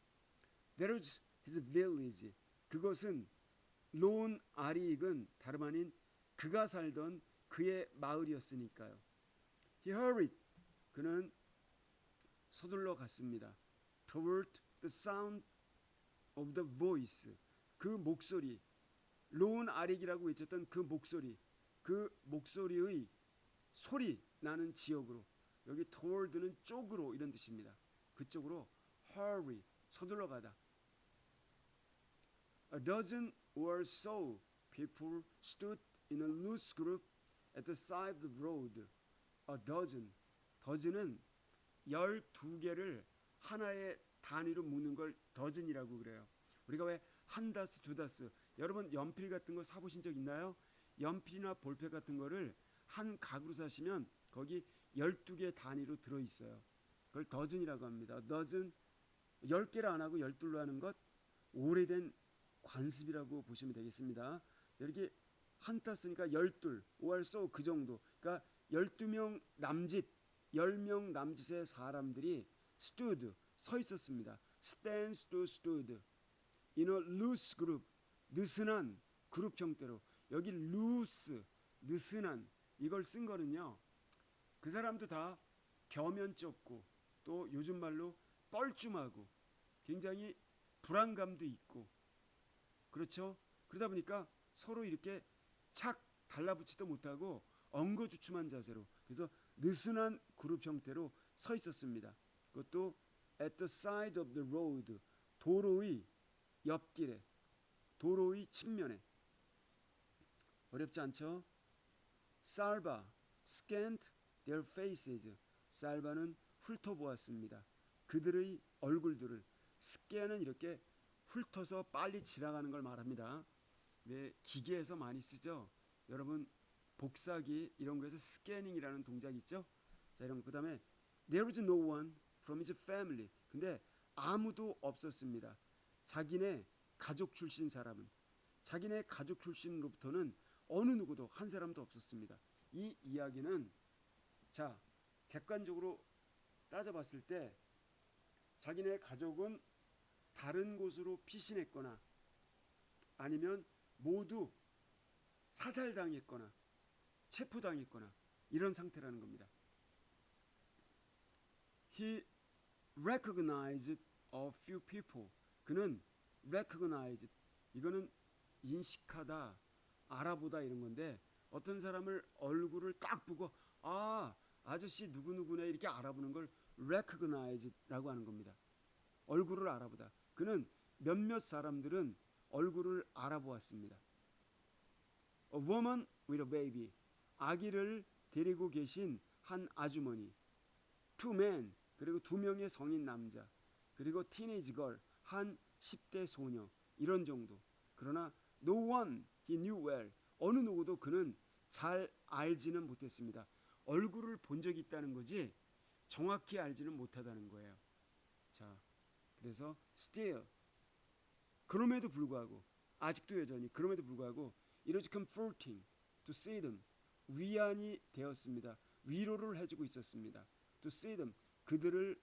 There was his village. 그것은 론 아릭은 다름 아닌 그가 살던 그의 마을이었으니까요. He hurried. 그는 서둘러 갔습니다. Toward the sound of the voice. 그 목소리, 로운 아릭이라고 외쳤던 그 목소리의 소리 나는 지역으로. 여기 toward는 쪽으로 이런 뜻입니다. 그쪽으로 hurry, 서둘러 가다. A dozen or so people stood in a loose group at the side of the road. A dozen. 더즌은 12개를 하나의 단위로 묶는 걸 더즌이라고 그래요. 우리가 왜 한 다스, 두 다스. 여러분 연필 같은 거 사보신 적 있나요? 연필이나 볼펜 같은 거를 한 각으로 사시면 거기 12개 단위로 들어있어요. 그걸 더즌이라고 합니다. 더즌 10개를 안 하고 12로 하는 것 오래된 관습이라고 보시면 되겠습니다. 이렇게 한 따스니까 12, 오알소 그 정도. 그러니까 12명 남짓, 10명 남짓의 사람들이 stood, 서 있었습니다. stand, stood. In a loose group, 느슨한 그룹 형태로. 여기 loose, 느슨한 이걸 쓴 거는요. 그 사람도 다 겸연쩍고 또 요즘 말로 뻘쭘하고 굉장히 불안감도 있고 그렇죠. 그러다 보니까 서로 이렇게 착 달라붙지도 못하고 엉거주춤한 자세로 그래서 느슨한 그룹 형태로 서 있었습니다. 그것도 at the side of the road 도로의 옆길에 도로의 측면에 어렵지 않죠? 살바 scanned their faces 살바는 훑어보았습니다. 그들의 얼굴들을 스캔은 이렇게 훑어서 빨리 지나가는 걸 말합니다. 왜 기계에서 많이 쓰죠? 여러분 복사기 이런 거에서 스캐닝이라는 동작 있죠? 자, 이런 거 그다음에 there was no one from his family. 근데 아무도 없었습니다. 자기네 가족 출신 사람은 자기네 가족 출신으로부터는 어느 누구도 한 사람도 없었습니다. 이 이야기는 자 객관적으로 따져봤을 때 자기네 가족은 다른 곳으로 피신했거나 아니면 모두 사살당했거나 체포당했거나 이런 상태라는 겁니다. He recognized a few people. 그는 recognized 이거는 인식하다, 알아보다 이런 건데 어떤 사람을 얼굴을 딱 보고 아 아저씨 누구누구네 이렇게 알아보는 걸 recognize라고 하는 겁니다. 얼굴을 알아보다. 그는 몇몇 사람들은 얼굴을 알아보았습니다. A woman with a baby. 아기를 데리고 계신 한 아주머니. Two men. 그리고 2명의 성인 남자. 그리고 teenage girl. 한 10대 소녀. 이런 정도. 그러나 no one he knew well. 어느 누구도 그는 잘 알지는 못했습니다. 얼굴을 본 적이 있다는 거지 정확히 알지는 못하다는 거예요. 자, 그래서 still 그럼에도 불구하고 아직도 여전히 그럼에도 불구하고 it was comforting to see them 위안이 되었습니다. 위로를 해주고 있었습니다. to see them 그들을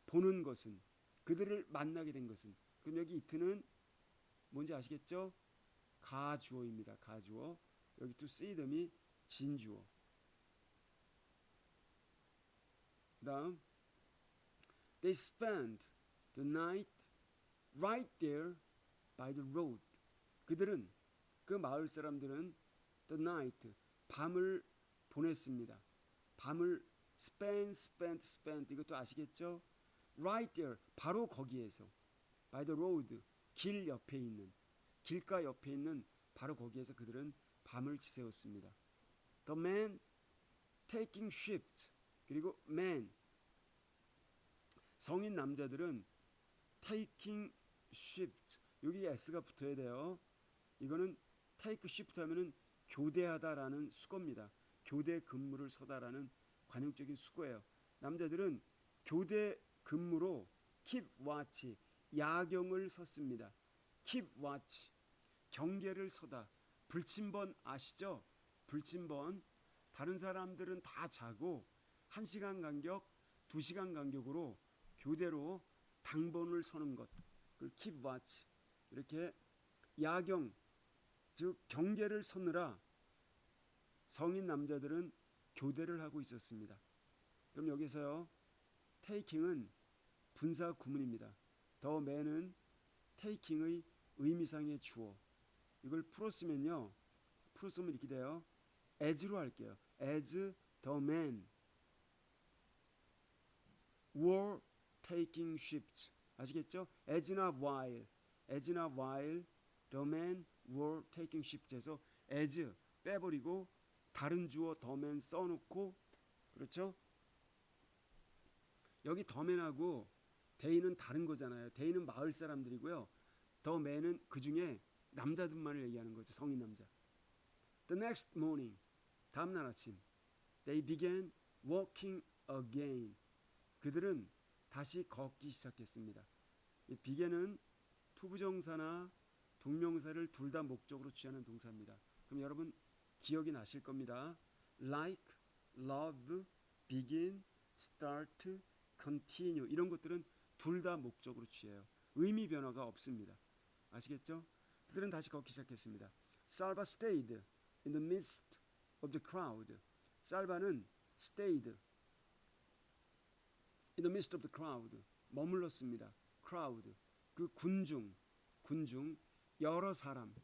보는 것은 그들을 만나게 된 것은 그럼 여기 이트는 뭔지 아시겠죠? 가주어입니다. 가주어 여기 to see them이 진주어. 다음 they spent the night right there by the road. 그들은 그 마을 사람들은 the night 밤을 보냈습니다. 밤을 spent 이것도 아시겠죠? right there 바로 거기에서 by the road 길 옆에 있는 길가 옆에 있는 바로 거기에서 그들은 밤을 지새웠습니다. The man taking shift 그리고 man 성인 남자들은 taking shift 여기 s가 붙어야 돼요. 이거는 take shift 하면은 교대하다라는 수거입니다. 교대 근무를 서다라는 관용적인 수거예요. 남자들은 교대 근무로 keep watch 야경을 섰습니다. keep watch 경계를 서다. 불침번 아시죠? 불침번 다른 사람들은 다 자고 1시간 간격, 2시간 간격으로 교대로 당번을 서는 것. 그걸 keep watch. 이렇게 야경, 즉 경계를 서느라 성인 남자들은 교대를 하고 있었습니다. 그럼 여기서요. taking은 분사 구문입니다. the man은 taking의 의미상의 주어. 이걸 풀었으면요. 풀었으면 이렇게 돼요. as로 할게요. as the man were taking ships. 아시겠죠? as나 while the men were taking ships에서 as 빼버리고 다른 주어 the man 써놓고 그렇죠? 여기 the man하고 they는 다른 거잖아요. they는 마을 사람들이고요. the man은 그 중에 남자들만을 얘기하는 거죠. 성인 남자. The next morning 다음 날 아침 they began walking again. 그들은 다시 걷기 시작했습니다. 이 began은 투부정사나 동명사를 둘 다 목적으로 취하는 동사입니다. 그럼 여러분 기억이 나실 겁니다. like, love, begin, start, continue 이런 것들은 둘 다 목적으로 취해요. 의미 변화가 없습니다. 아시겠죠? 그들은 다시 걷기 시작했습니다. Salva stayed in the midst of the crowd. 살바는 stayed in the midst of the crowd. 머물렀습니다. crowd. 그 군중 여러 사람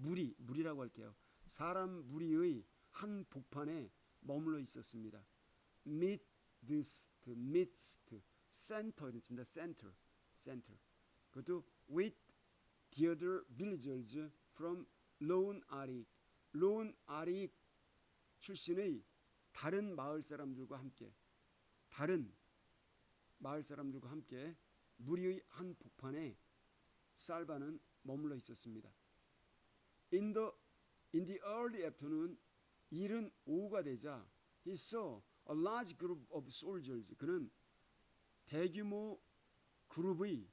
무리라고 할게요. 사람 무리의 한 복판에 머물러 있었습니다. midst, center 이런 뜻입니다. center. 그것도 with the other villagers from Lone Arik. Lone Arik 출신의 다른 마을 사람들과 함께 무리의 한 복판에 살바는 머물러 있었습니다. In the early afternoon, 이른 오후가 되자 he saw a large group of soldiers. 그는 대규모 그룹의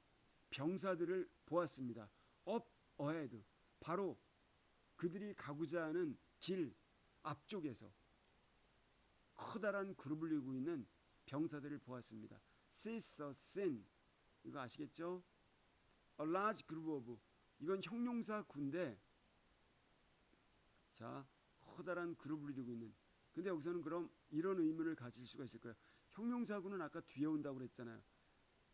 병사들을 보았습니다. up ahead, 바로 그들이 가고자 하는 길 앞쪽에서 커다란 그룹을 이루고 있는 병사들을 보았습니다. citizen, 이거 아시겠죠? A large group of, 이건 형용사 군데, 자 커다란 그룹을 이루고 있는. 근데 여기서는 그럼 이런 의문을 가질 수가 있을 거예요. 형용사구는 아까 뒤에 온다고 그랬잖아요.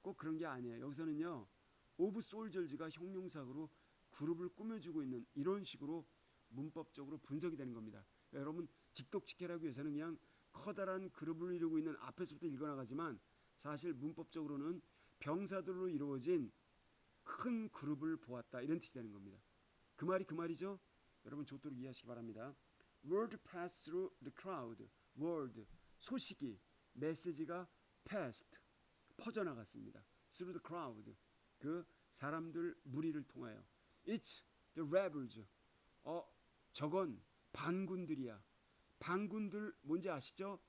꼭 그런 게 아니에요. 여기서는요, of soldiers가 형용사구로 그룹을 꾸며주고 있는 이런 식으로 문법적으로 분석이 되는 겁니다. 그러니까 여러분 직독직해라기 위해서는 그냥 커다란 그룹을 이루고 있는 앞에서부터 읽어나가지만 사실 문법적으로는 병사들로 이루어진 큰 그룹을 보았다 이런 뜻이 되는 겁니다. 그 말이 그 말이죠. 여러분 좋도록 이해하시기 바랍니다. Word passed through the crowd. Word, 소식이, 메시지가 passed, 퍼져나갔습니다. Through the crowd, 그 사람들 무리를 통하여. It's the rebels. 저건 반군들이야. 반군들 뭔지 아시죠?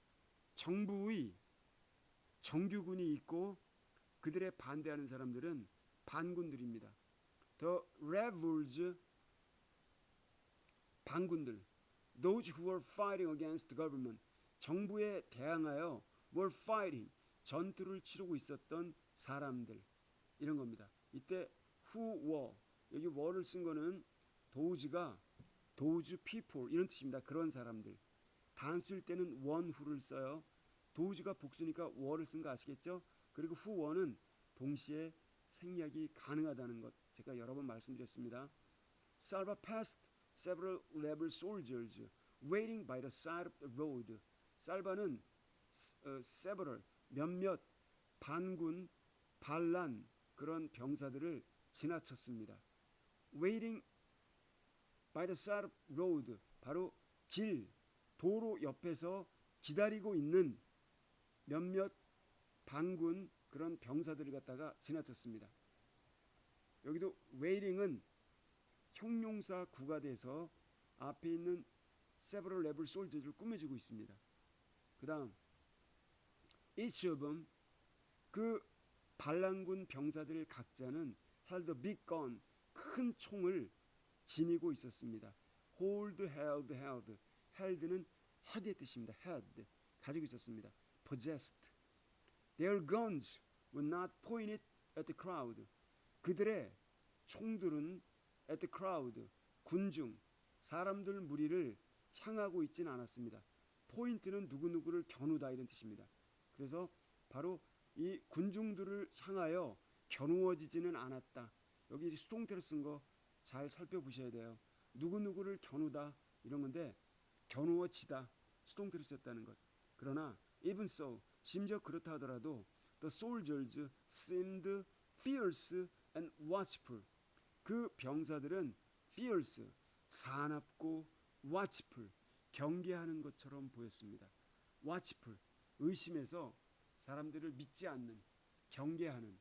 정부의 정규군이 있고 그들에 반대하는 사람들은 반군들입니다. The rebels, 반군들. Those who were fighting against the government, 정부에 대항하여 were fighting, 전투를 치르고 있었던 사람들 이런 겁니다. 이때 who were, 여기 were를 쓴 거는 those people 이런 뜻입니다. 그런 사람들. 단수일 때는 one who를 써요. those가 복수니까 were를 쓴 거 아시겠죠? 그리고 who were는 동시에 생략이 가능하다는 것 제가 여러 번 말씀드렸습니다. Salva passed several rebel soldiers waiting by the side of the road. 살바는 several, 몇몇 반군, 반란 그런 병사들을 지나쳤습니다. waiting by the side of road, 바로 길, 도로 옆에서 기다리고 있는 몇몇 반군 그런 병사들을 갖다가 지나쳤습니다. 여기도 waiting은 형용사 구가 돼서 앞에 있는 several rebel soldiers를 꾸며주고 있습니다. 그 다음 each of them, 그 반란군 병사들 각자는 held a big gun, 큰 총을 지니고 있었습니다. held. held는 head의 뜻입니다. head, 가지고 있었습니다. possessed. Their guns were not pointed at the crowd. 그들의 총들은 at the crowd, 군중, 사람들 무리를 향하고 있지는 않았습니다. 포인트는 누구누구를 겨누다 이런 뜻입니다. 그래서 바로 이 군중들을 향하여 겨누어지지는 않았다. 여기 수동태로 쓴 거 잘 살펴보셔야 돼요. 누구누구를 겨누다 이런 건데 겨누어지다 수동태로 썼다는 것. 그러나 even so 심지어 그렇다 하더라도 the soldiers seemed fierce and watchful. 그 병사들은 fierce 사납고 watchful 경계하는 것처럼 보였습니다. watchful 의심해서 사람들을 믿지 않는 경계하는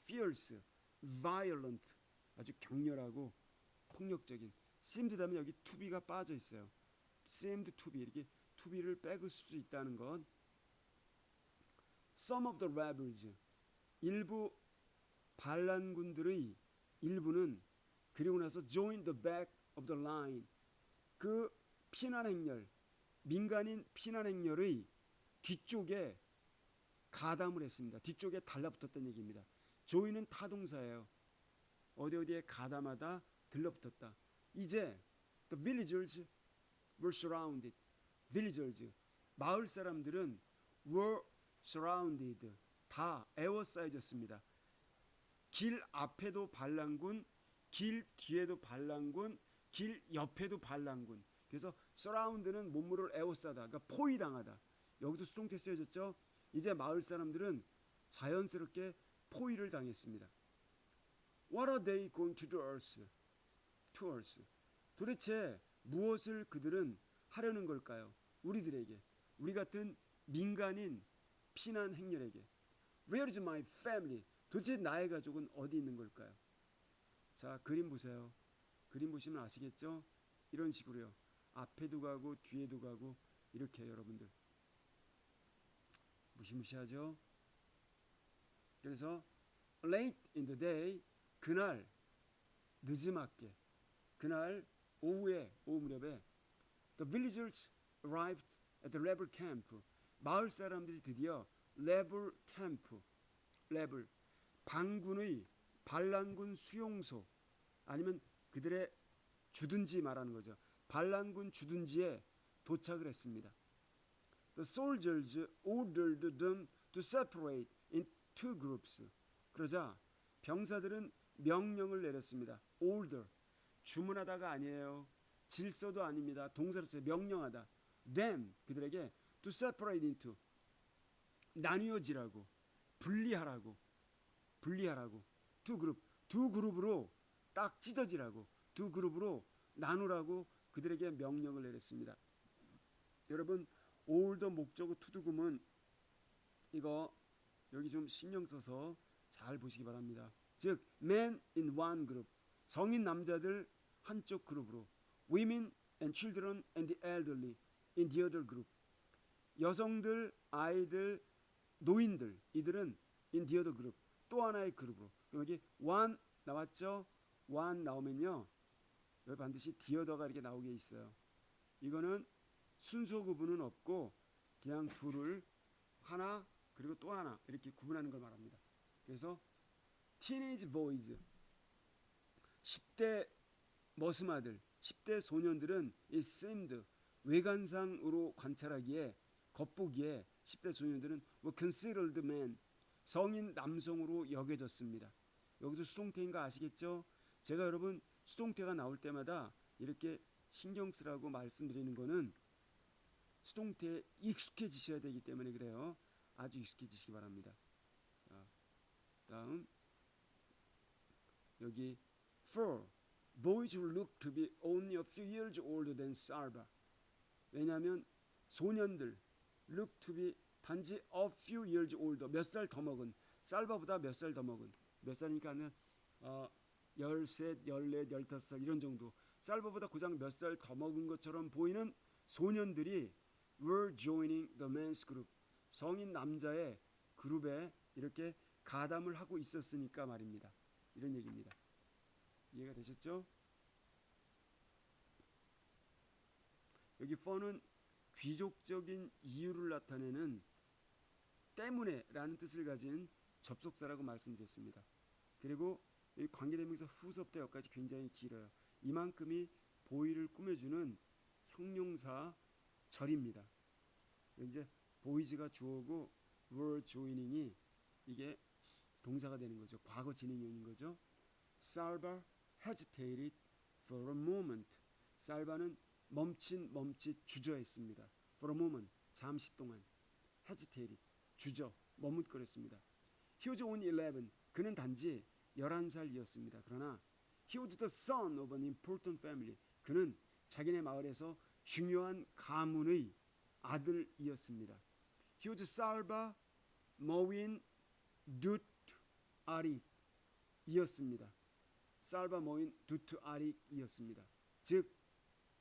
fierce, violent 아주 격렬하고 폭력적인 seemed 다음에 여기 to be가 빠져 있어요. seemed to be 이렇게 to be를 빼고 쓸 수 있다는 건 some of the rebels 일부 반란군들의 일부는 그리고 나서 join the back of the line 그 피난 행렬 민간인 피난 행렬의 뒤쪽에 가담을 했습니다. 뒤쪽에 달라붙었다는 얘기입니다. join은 타동사예요. 어디에 가담하다 들러붙었다. 이제 the villagers were surrounded. villagers 마을 사람들은 were surrounded 다 에워싸여졌습니다. 길 앞에도 반란군, 길 뒤에도 반란군, 길 옆에도 반란군. 그래서 surround는 몸물을 에워싸다, 그러니까 포위당하다. 여기도 수동태 쓰여졌죠. 이제 마을 사람들은 자연스럽게 포위를 당했습니다. What are they going to do us? To us? 도대체 무엇을 그들은 하려는 걸까요? 우리들에게, 우리 같은 민간인 피난 행렬에게. Where is my family? 도대체 나의 가족은 어디 있는 걸까요? 자, 그림 보세요. 그림 보시면 아시겠죠? 이런 식으로요. 앞에도 가고 뒤에도 가고 이렇게 여러분들 무시무시하죠? 그래서 late in the day 그날 늦지막게 그날 오후에 오후 무렵에 the villagers arrived at the rebel camp 마을 사람들이 드디어 rebel camp rebel 반군의 반란군 수용소 아니면 그들의 주둔지 말하는 거죠. 반란군 주둔지에 도착을 했습니다. The soldiers ordered them to separate in two groups. 그러자 병사들은 명령을 내렸습니다. order 주문하다가 아니에요. 질서도 아닙니다. 동사로 써요. 명령하다. them 그들에게 to separate into 나뉘어지라고 분리하라고 두 그룹으로 딱 찢어지라고 두 그룹으로 나누라고 그들에게 명령을 내렸습니다. 여러분 올더 목적어 투두금은 이거 여기 좀 신경 써서 잘 보시기 바랍니다. 즉 men in one group 성인 남자들 한쪽 그룹으로 women and children and the elderly in the other group 여성들, 아이들, 노인들 이들은 in the other group 또 하나의 그룹으로 여기 one 나왔죠? one 나오면요 여기 반드시 the other가 이렇게 나오게 있어요. 이거는 순서 구분은 없고 그냥 둘을 하나 그리고 또 하나 이렇게 구분하는 걸 말합니다. 그래서 teenage boys 10대 머스마들 10대 소년들은 it seemed 외관상으로 관찰하기에 겉보기에 10대 소년들은 were considered men 성인 남성으로 여겨졌습니다. 여기서 수동태인 거 아시겠죠? 제가 여러분 수동태가 나올 때마다 이렇게 신경 쓰라고 말씀드리는 거는 수동태에 익숙해지셔야 되기 때문에 그래요. 아주 익숙해지시기 바랍니다. 자, 다음 여기 for boys who look to be only a few years older than Salva 왜냐하면 소년들 look to be 단지 a few years older 몇 살 더 먹은 살바보다 몇 살 더 먹은 몇 살이니까는 13, 14, 15살 이런 정도 살바보다 고작 몇 살 더 먹은 것처럼 보이는 소년들이 were joining the men's group 성인 남자의 그룹에 이렇게 가담을 하고 있었으니까 말입니다. 이런 얘기입니다. 이해가 되셨죠? 여기 for는 귀족적인 이유를 나타내는 때문에 라는 뜻을 가진 접속사라고 말씀드렸습니다. 그리고 이 관계대명사 후섭대 여기까지 굉장히 길어요. 이만큼이 보이를 꾸며주는 형용사 절입니다. 이제 보이즈가 주어고 were joining이 이게 동사가 되는 거죠. 과거 진행형인 거죠. Salva hesitated for a moment. 살바는 멈칫 주저했습니다. For a moment, 잠시 동안. hesitated, 주저, 머뭇거렸습니다. He was only 11. 그는 단지 11살이었습니다. 그러나 he was the son of an important family. 그는 자기네 마을에서 중요한 가문의 아들이었습니다. He was Salva Moin Dut Arik 이었습니다. 살바 모인 두트 아릭이었습니다. 즉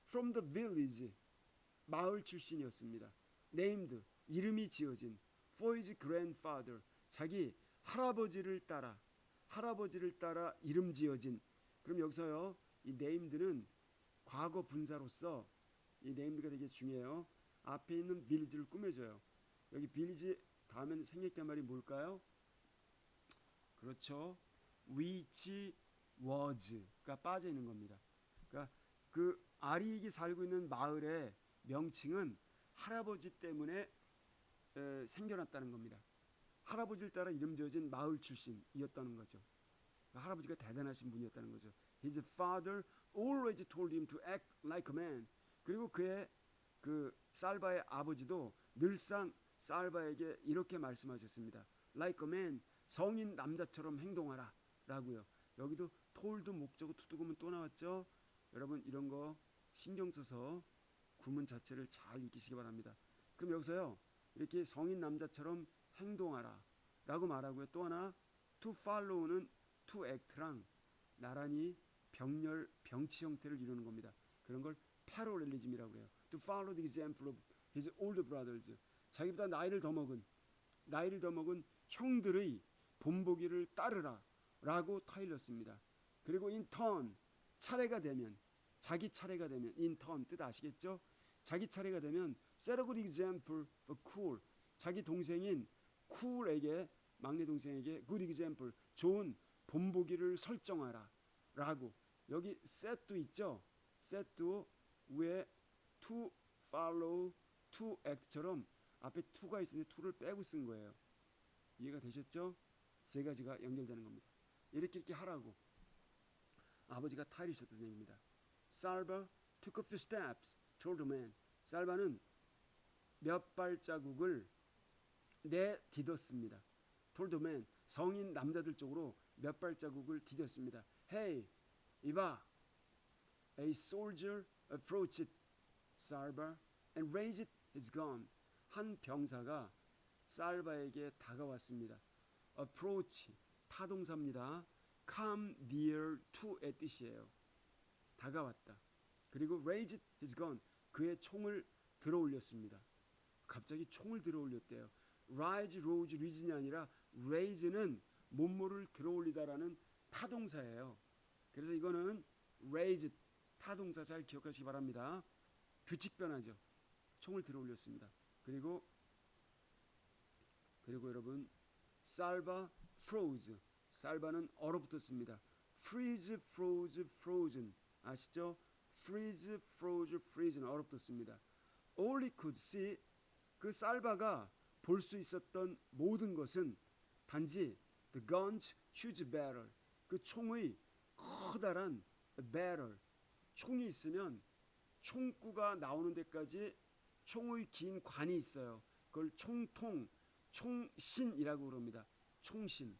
from the village 마을 출신이었습니다. named 이름이 지어진 for his grandfather 자기 할아버지를 따라 이름 지어진. 그럼 여기서요 이 named는 과거 분사로서 이 named가 되게 중요해요. 앞에 있는 village를 꾸며줘요. 여기 village 다음에 생략된 말이 뭘까요? 그렇죠. which was가 빠져 있는 겁니다. 그러니까 그 아릭이 살고 있는 마을의 명칭은 할아버지 때문에 생겨났다는 겁니다. 할아버지를 따라 이름 지어진 마을 출신이었다는 거죠. 그러니까 할아버지가 대단하신 분이었다는 거죠. His father always told him to act like a man. 그리고 그의 그 살바의 아버지도 늘상 살바에게 이렇게 말씀하셨습니다. Like a man, 성인 남자처럼 행동하라 라고요. 여기도 told 목적어 to 구문 또 나왔죠. 여러분 이런 거 신경 써서 구문 자체를 잘 익히시기 바랍니다. 그럼 여기서요 이렇게 성인 남자처럼 행동하라 라고 말하고요. 또 하나 to follow는 to act랑 나란히 병렬 병치 형태를 이루는 겁니다. 그런 걸 parallelism이라고 해요. To follow the example of his older brothers. 자기보다 나이를 더 먹은 형들의 본보기를 따르라 라고 타일렀습니다. 그리고 in turn 차례가 되면 자기 차례가 되면 in turn 뜻 아시겠죠? 자기 차례가 되면 set a good example for cool. 자기 동생인 cool에게 막내 동생에게 good example 좋은 본보기를 설정하라 라고. 여기 set도 있죠. set도 위에 to follow, to act처럼 앞에 to가 있으니 to를 빼고 쓴 거예요. 이해가 되셨죠? 세 가지가 연결되는 겁니다. 이렇게 하라고 아버지가 타이르셨던 얘기입니다. Salva took a few steps toward the man. 살바는 몇 발자국을 내디뎠습니다. toward the man. 성인 남자들 쪽으로 몇 발자국을 디뎠습니다. Hey, 이봐. A soldier approached Salva and raised his gun. 한 병사가 살바에게 다가왔습니다. approach 타동사입니다. come near to의 뜻이에요. 다가왔다. 그리고 raised his gun 그의 총을 들어 올렸습니다. 갑자기 총을 들어 올렸대요. rise, rose, rise이 아니라 raise는 몸모를 들어 올리다라는 타동사예요. 그래서 이거는 raised 타동사 잘 기억하시기 바랍니다. 규칙 변화죠. 총을 들어 올렸습니다. 그리고 여러분 salva froze 살바는 얼어붙었습니다. freeze, froze, frozen 아시죠? freeze, froze, freeze는 얼어붙었습니다. all he could see 그 살바가 볼 수 있었던 모든 것은 단지 the gun's huge barrel 그 총의 커다란 barrel 총이 있으면 총구가 나오는 데까지 총의 긴 관이 있어요. 그걸 총통, 총신이라고 그럽니다. 총신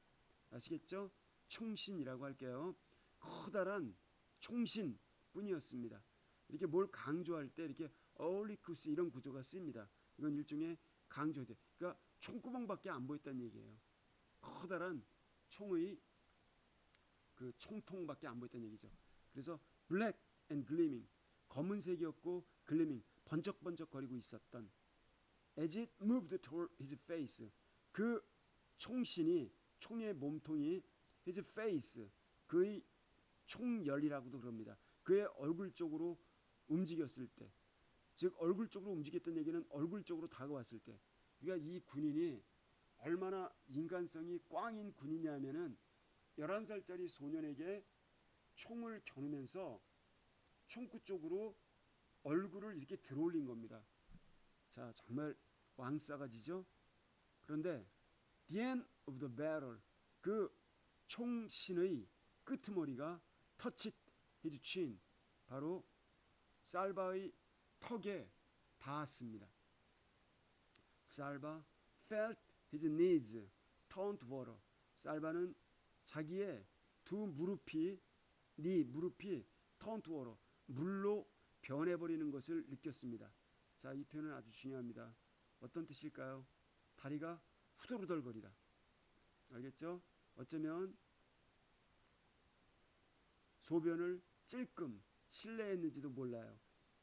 아시겠죠? 총신이라고 할게요. 커다란 총신 뿐이었습니다. 이렇게 뭘 강조할 때 이렇게 어울리쿠스 이런 구조가 쓰입니다. 이건 일종의 강조돼. 그러니까 총구멍밖에 안 보였다는 얘기예요. 커다란 총의 그 총통밖에 안 보였다는 얘기죠. 그래서 black and gleaming 검은색이었고 gleaming 번쩍번쩍거리고 있었던 as it moved toward his face 그 총신이 총의 몸통이 his face 그의 총열이라고도 그럽니다. 그의 얼굴 쪽으로 움직였을 때 즉 얼굴 쪽으로 움직였던 얘기는 얼굴 쪽으로 다가왔을 때 그러니까 이 군인이 얼마나 인간성이 꽝인 군이냐면은 11살짜리 소년에게 총을 겨누면서 총구 쪽으로 얼굴을 이렇게 들어올린 겁니다. 자, 정말 왕싸가지죠. 그런데 The end of the barrel. 그 총신의 끄트머리가 touched his chin. 바로 살바의 턱에 닿았습니다. 살바 felt his knees turn to water. 살바는 자기의 두 무릎이 turn to water. 물로 변해버리는 것을 느꼈습니다. 자, 이 표현은 아주 중요합니다. 어떤 뜻일까요? 다리가 후덜후덜거리다. 알겠죠? 어쩌면 소변을 찔끔 실내했는지도 몰라요.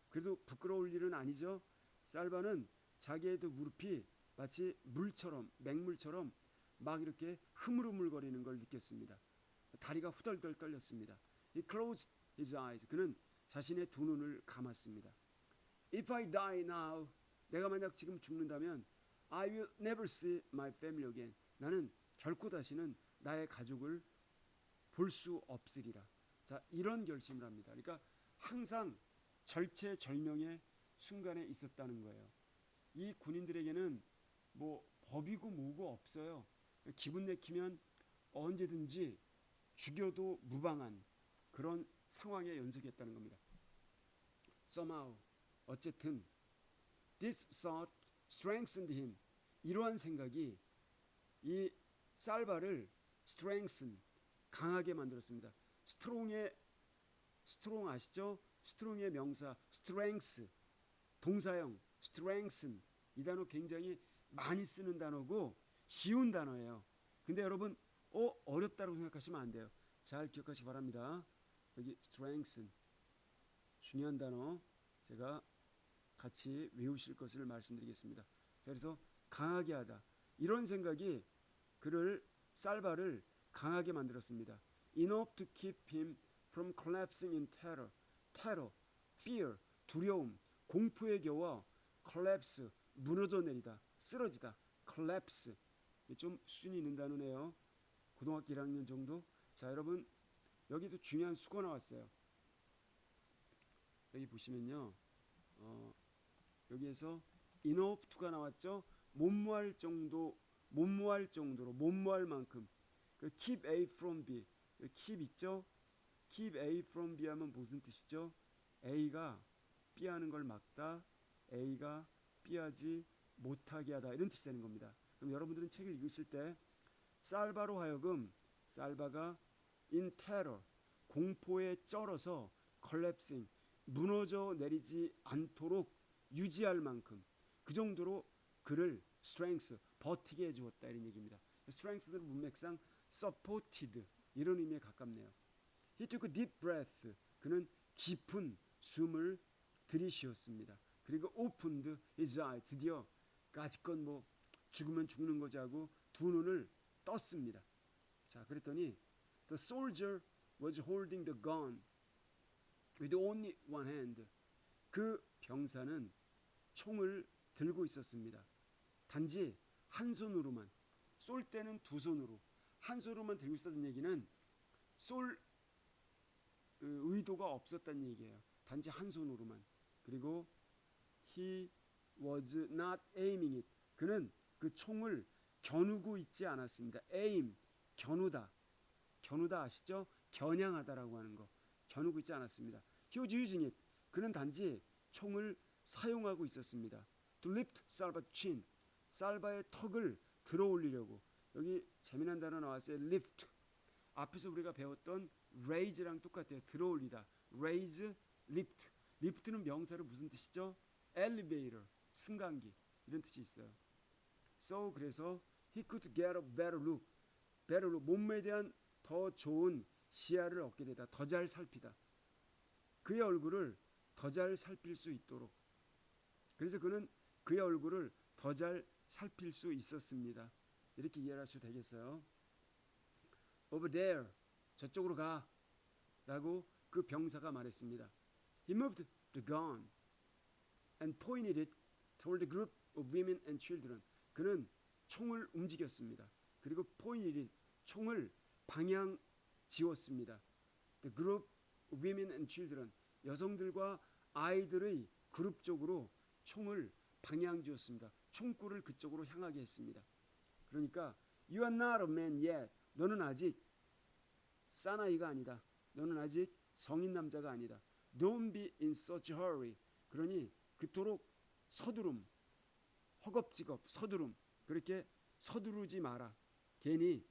그래도 부끄러울 일은 아니죠. 살바는 자기의 두 무릎이 마치 물처럼, 맹물처럼 막 이렇게 흐물흐물거리는 걸 느꼈습니다. 다리가 후덜덜 떨렸습니다. He closed his eyes. 그는 자신의 두 눈을 감았습니다. If I die now, 내가 만약 지금 죽는다면 I will never see my family again. 나는 결코 다시는 나의 가족을 볼 수 없으리라. 자, 이런 결심을 합니다. 그러니까 항상 절체절명의 순간에 있었다는 거예요. 이 군인들에게는 뭐 법이고 뭐고 없어요. 기분 내키면 언제든지 죽여도 무방한 그런 상황에 연속했다는 겁니다. Somehow, 어쨌든 this thought strengthened him. 이러한 생각이 이 살바를 strengthen, 강하게 만들었습니다. strong 아시죠? strong의 명사 strength, 동사형 strengthen. 이 단어 굉장히 많이 쓰는 단어고 쉬운 단어예요. 근데 여러분 어렵다고 생각하시면 안 돼요. 잘 기억하시기 바랍니다. 여기 strengthen 중요한 단어 제가 같이 외우실 것을 말씀드리겠습니다. 자, 그래서 강하게 하다. 이런 생각이 살바를 강하게 만들었습니다. Enough to keep him from collapsing in terror. terror, fear, 두려움, 공포에 겨워 collapse, 무너져 내리다, 쓰러지다. collapse, 좀 수준이 있는 단어네요. 고등학교 1학년 정도. 자, 여러분 여기도 중요한 수거 나왔어요. 여기 보시면요. 여기에서 enough to가 나왔죠. 못무할 정도로, 못무할 만큼. keep A from B. keep 있죠. keep A from B 하면 무슨 뜻이죠? A가 B 하는 걸 막다, A가 B 하지 못하게 하다, 이런 뜻이 되는 겁니다. 그럼 여러분들은 책을 읽으실 때 살바로 하여금 살바가 in terror, 공포에 쩔어서 collapsing, 무너져 내리지 않도록 유지할 만큼, 그 정도로 그를 strength, 버티게 해주었다, 이런 얘기입니다. strength는 문맥상 supported, 이런 의미에 가깝네요. He took a deep breath. 그는 깊은 숨을 들이쉬었습니다. 그리고 opened his eye. 드디어 까짓건 뭐 죽으면 죽는 거지 하고 두 눈을 떴습니다. 자, 그랬더니 the soldier was holding the gun with only one hand. 그 병사는 총을 들고 있었습니다. 단지 한 손으로만. 쏠 때는 두 손으로, 한 손으로만 들고 있었다는 얘기는 쏠 의도가 없었다는 얘기예요. 단지 한 손으로만. 그리고 he was not aiming it. 그는 그 총을 겨누고 있지 않았습니다. aim, 겨누다. 겨누다 아시죠? 겨냥하다라고 하는 거. 겨누고 있지 않았습니다. he was using it. 그는 단지 총을 사용하고 있었습니다. to lift Salva's chin. 살바의 턱을 들어 올리려고. 여기 재미난 단어 나왔어요. lift. 앞에서 우리가 배웠던 raise랑 똑같아요. 들어 올리다. raise, lift. lift는 명사로 무슨 뜻이죠? elevator, 승강기, 이런 뜻이 있어요. So, 그래서 he could get a better look. better look, 몸매에 대한 더 좋은 시야를 얻게 되다. 더 잘 살피다. 그의 얼굴을 더 잘 살필 수 있도록. 그래서 그는 그의 얼굴을 더 잘 살필 수 있었습니다. 이렇게 이해하셔도 되겠어요. Over there, 저쪽으로 가 라고 그 병사가 말했습니다. He moved the gun and pointed it toward the group of women and children. 그는 총을 움직였습니다. 그리고 pointed it, 총을 방향 지웠습니다. The group of women and children, 여성들과 아이들의 그룹 쪽으로 총을 방향 지었습니다. 총구를 그쪽으로 향하게 했습니다. 그러니까 You are not a man yet. 너는 아직 사나이가 아니다. 너는 아직 성인 남자가 아니다. Don't be in such a hurry. 그러니 그토록 서두름, 허겁지겁, 서두름 그렇게 서두르지 마라. 괜히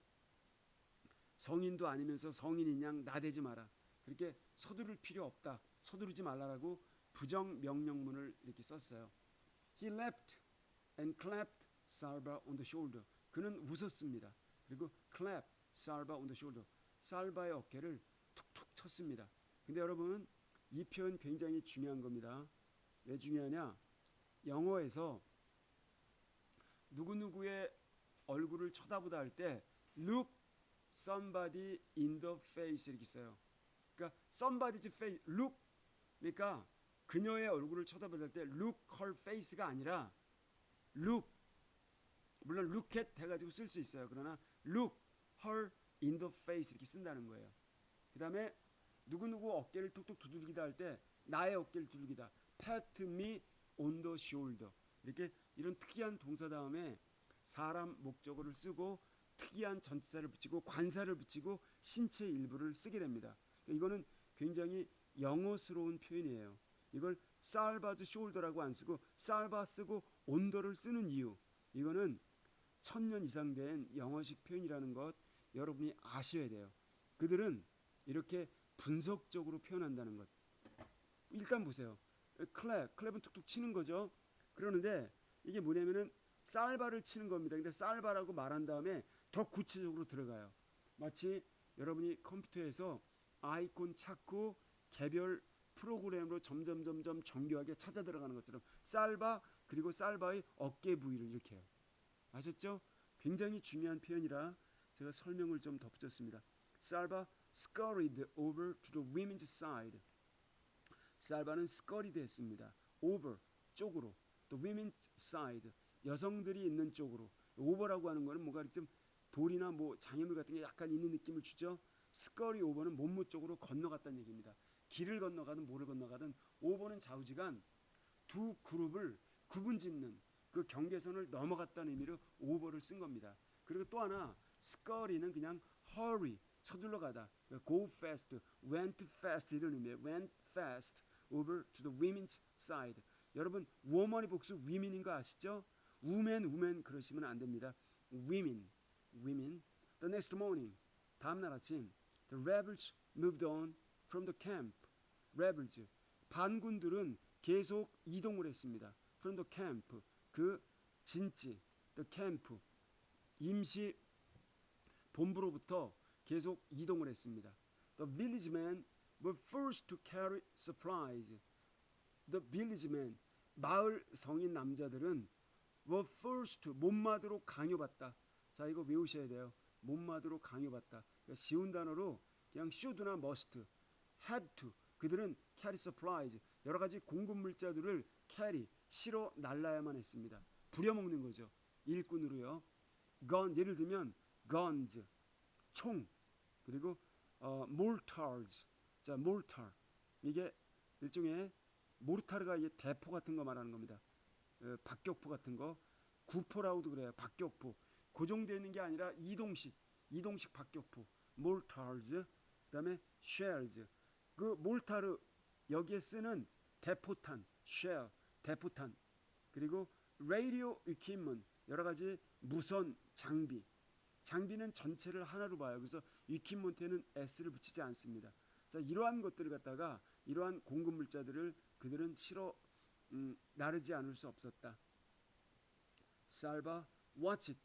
성인도 아니면서 성인인 양 나대지 마라. 그렇게 서두를 필요 없다. 서두르지 말라라고 부정 명령문을 이렇게 썼어요. He laughed and clapped Salva on the shoulder. 그는 웃었습니다. 그리고 clap Salva on the shoulder. 살바의 어깨를 툭툭 쳤습니다. 근데 여러분 이 표현 굉장히 중요한 겁니다. 왜 중요하냐? 영어에서 누구누구의 얼굴을 쳐다보다 할 때 look somebody in the face 이렇게 써요. 그러니까 somebody's face, look 그러니까 그녀의 얼굴을 쳐다보다 할 때 look her face가 아니라 look 물론 look at 해가지고 쓸 수 있어요. 그러나 look her in the face 이렇게 쓴다는 거예요. 그 다음에 누구누구 어깨를 툭툭 두들기다 할 때 나의 어깨를 두들기다 pat me on the shoulder 이렇게 이런 특이한 동사 다음에 사람 목적어를 쓰고 특이한 전치사를 붙이고 관사를 붙이고 신체 일부를 쓰게 됩니다. 이거는 굉장히 영어스러운 표현이에요. 이걸 salva's shoulder라고 안 쓰고 salva 쓰고 on더를 쓰는 이유 이거는 1000년 이상 된 영어식 표현이라는 것 여러분이 아셔야 돼요. 그들은 이렇게 분석적으로 표현한다는 것. 일단 보세요. 클랩은 툭툭 치는 거죠. 그러는데 이게 뭐냐면은 쌀바를 치는 겁니다. 근데 쌀바라고 말한 다음에 더 구체적으로 들어가요. 마치 여러분이 컴퓨터에서 아이콘 찾고 개별 프로그램으로 점점 정교하게 찾아 들어가는 것처럼 쌀바 그리고 쌀바의 어깨 부위를 이렇게 해요. 아셨죠? 굉장히 중요한 표현이라 제가 설명을 좀 덧붙였습니다. 살바 scurried over to the women's side. 살바는 scurried 했습니다. over 쪽으로, the women's side 여성들이 있는 쪽으로. over라고 하는 거는 뭔가 좀 돌이나 뭐 장애물 같은 게 약간 있는 느낌을 주죠. scurry over는 몸무 쪽으로 건너갔다는 얘기입니다. 길을 건너가든 뭐를 건너가든 over는 좌우지간 두 그룹을 구분짓는 그 경계선을 넘어갔다는 의미로 over를 쓴 겁니다. 그리고 또 하나 scurry는 그냥 hurry 서둘러 가다 go fast, went fast 이런 의미예요. went fast over to the women's side. 여러분 woman의 복수 women인 거 아시죠? women 그러시면 안 됩니다. women. The next morning 다음날 아침 the rebels moved on from the camp. rebels 반군들은 계속 이동을 했습니다. from the camp 그 진지 the camp 임시 본부로부터 계속 이동을 했습니다. The village men were first to carry supplies. The village men 마을 성인 남자들은 were first to 못마드로 강요받다. 자 이거 외우셔야 돼요. 못마드로 강요받다. 그러니까 쉬운 단어로 그냥 should나 must, had to 그들은 carry supplies 여러 가지 공급 물자들을 carry 실어 날라야만 했습니다. 부려먹는 거죠. 일꾼으로요. gun 예를 들면 guns 총 그리고 mortars 자 mortar 이게 일종의 모르타르가 이게 대포 같은 거 말하는 겁니다. 박격포 같은 거 구포라고도 그래요. 박격포 고정되어 있는 게 아니라 이동식 박격포 mortars 그다음에 shells 그 몰타르 여기에 쓰는 대포탄 shell 대포탄 그리고 radio equipment 여러 가지 무선 장비는 전체를 하나로 봐요. 그래서 equipment에는 s를 붙이지 않습니다. 자 이러한 것들을 갖다가 이러한 공급 물자들을 그들은 실어 나르지 않을 수 없었다. Salva watched it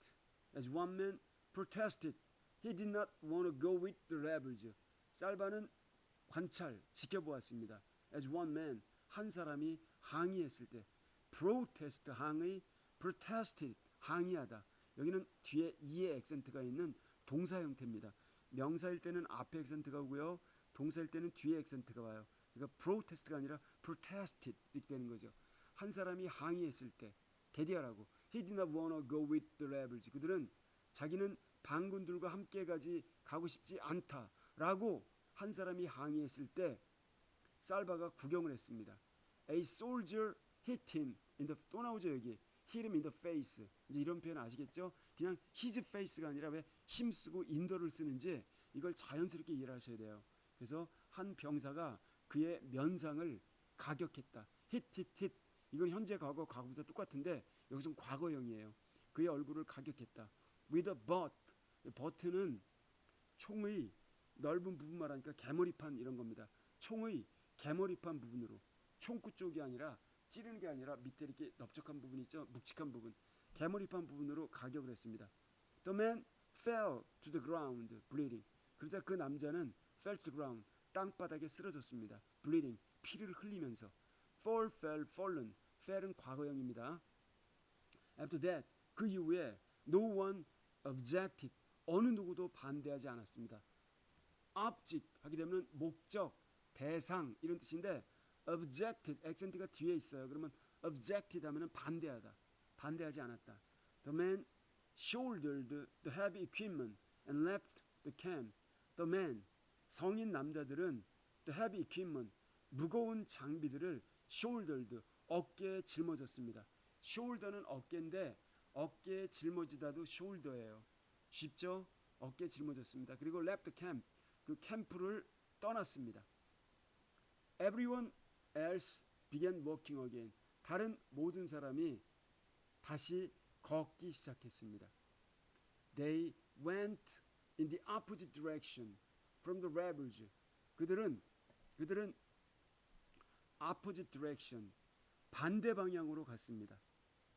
as one man protested. He did not want to go with the rebels. 살바는 관찰, 지켜보았습니다. As one man, 한 사람이 항의했을 때 protest, 항의, protested, 항의하다. 여기는 뒤에 이의 액센트가 있는 동사 형태입니다. 명사일 때는 앞에 액센트가 오고요. 동사일 때는 뒤에 액센트가 와요. 그러니까 protest가 아니라 protested 이렇게 되는 거죠. 한 사람이 항의했을 때 대디하라고. He did not want to go with the rebels. 그들은 자기는 반군들과 함께 가고 싶지 않다라고 한 사람이 항의했을 때 살바가 구경을 했습니다. A soldier hit him in the 또 나오죠 여기 hit him in the face 이제 이런 표현 아시겠죠? 그냥 his face가 아니라 왜 힘쓰고 인더를 쓰는지 이걸 자연스럽게 이해를 하셔야 돼요. 그래서 한 병사가 그의 면상을 가격했다. hit. 이건 현재 과거, 과거부터 똑같은데 여기서는 과거형이에요. 그의 얼굴을 가격했다. with a butt. 버트는 총의 넓은 부분 말하니까 개머리판 이런 겁니다. 총의 개머리판 부분으로, 총구 쪽이 아니라 찌르는 게 아니라 밑에 이렇게 넓적한 부분 있죠, 묵직한 부분, 개머리판 부분으로 가격을 했습니다. The man fell to the ground, bleeding. 그러자 그 남자는 fell to the ground, 땅바닥에 쓰러졌습니다. bleeding, 피를 흘리면서. fall, fell, fallen. fell은 과거형입니다. After that, 그 이후에 no one objected. 어느 누구도 반대하지 않았습니다. object 하게 되면 목적, 대상 이런 뜻인데 objected, 액센트가 뒤에 있어요. 그러면 objected 하면은 반대하다, 반대하지 않았다. The man shouldered the heavy equipment and left the camp. The man, 성인 남자들은 the heavy equipment, 무거운 장비들을 shouldered, 어깨에 짊어졌습니다. shoulder는 어깨인데 어깨에 짊어지다도 shoulder예요. 쉽죠? 어깨에 짊어졌습니다. 그리고 left the camp, 그 캠프를 떠났습니다. Everyone else began walking again. 다른 모든 사람이 다시 걷기 시작했습니다. They went in the opposite direction from the rebels. 그들은 opposite direction, 반대 방향으로 갔습니다.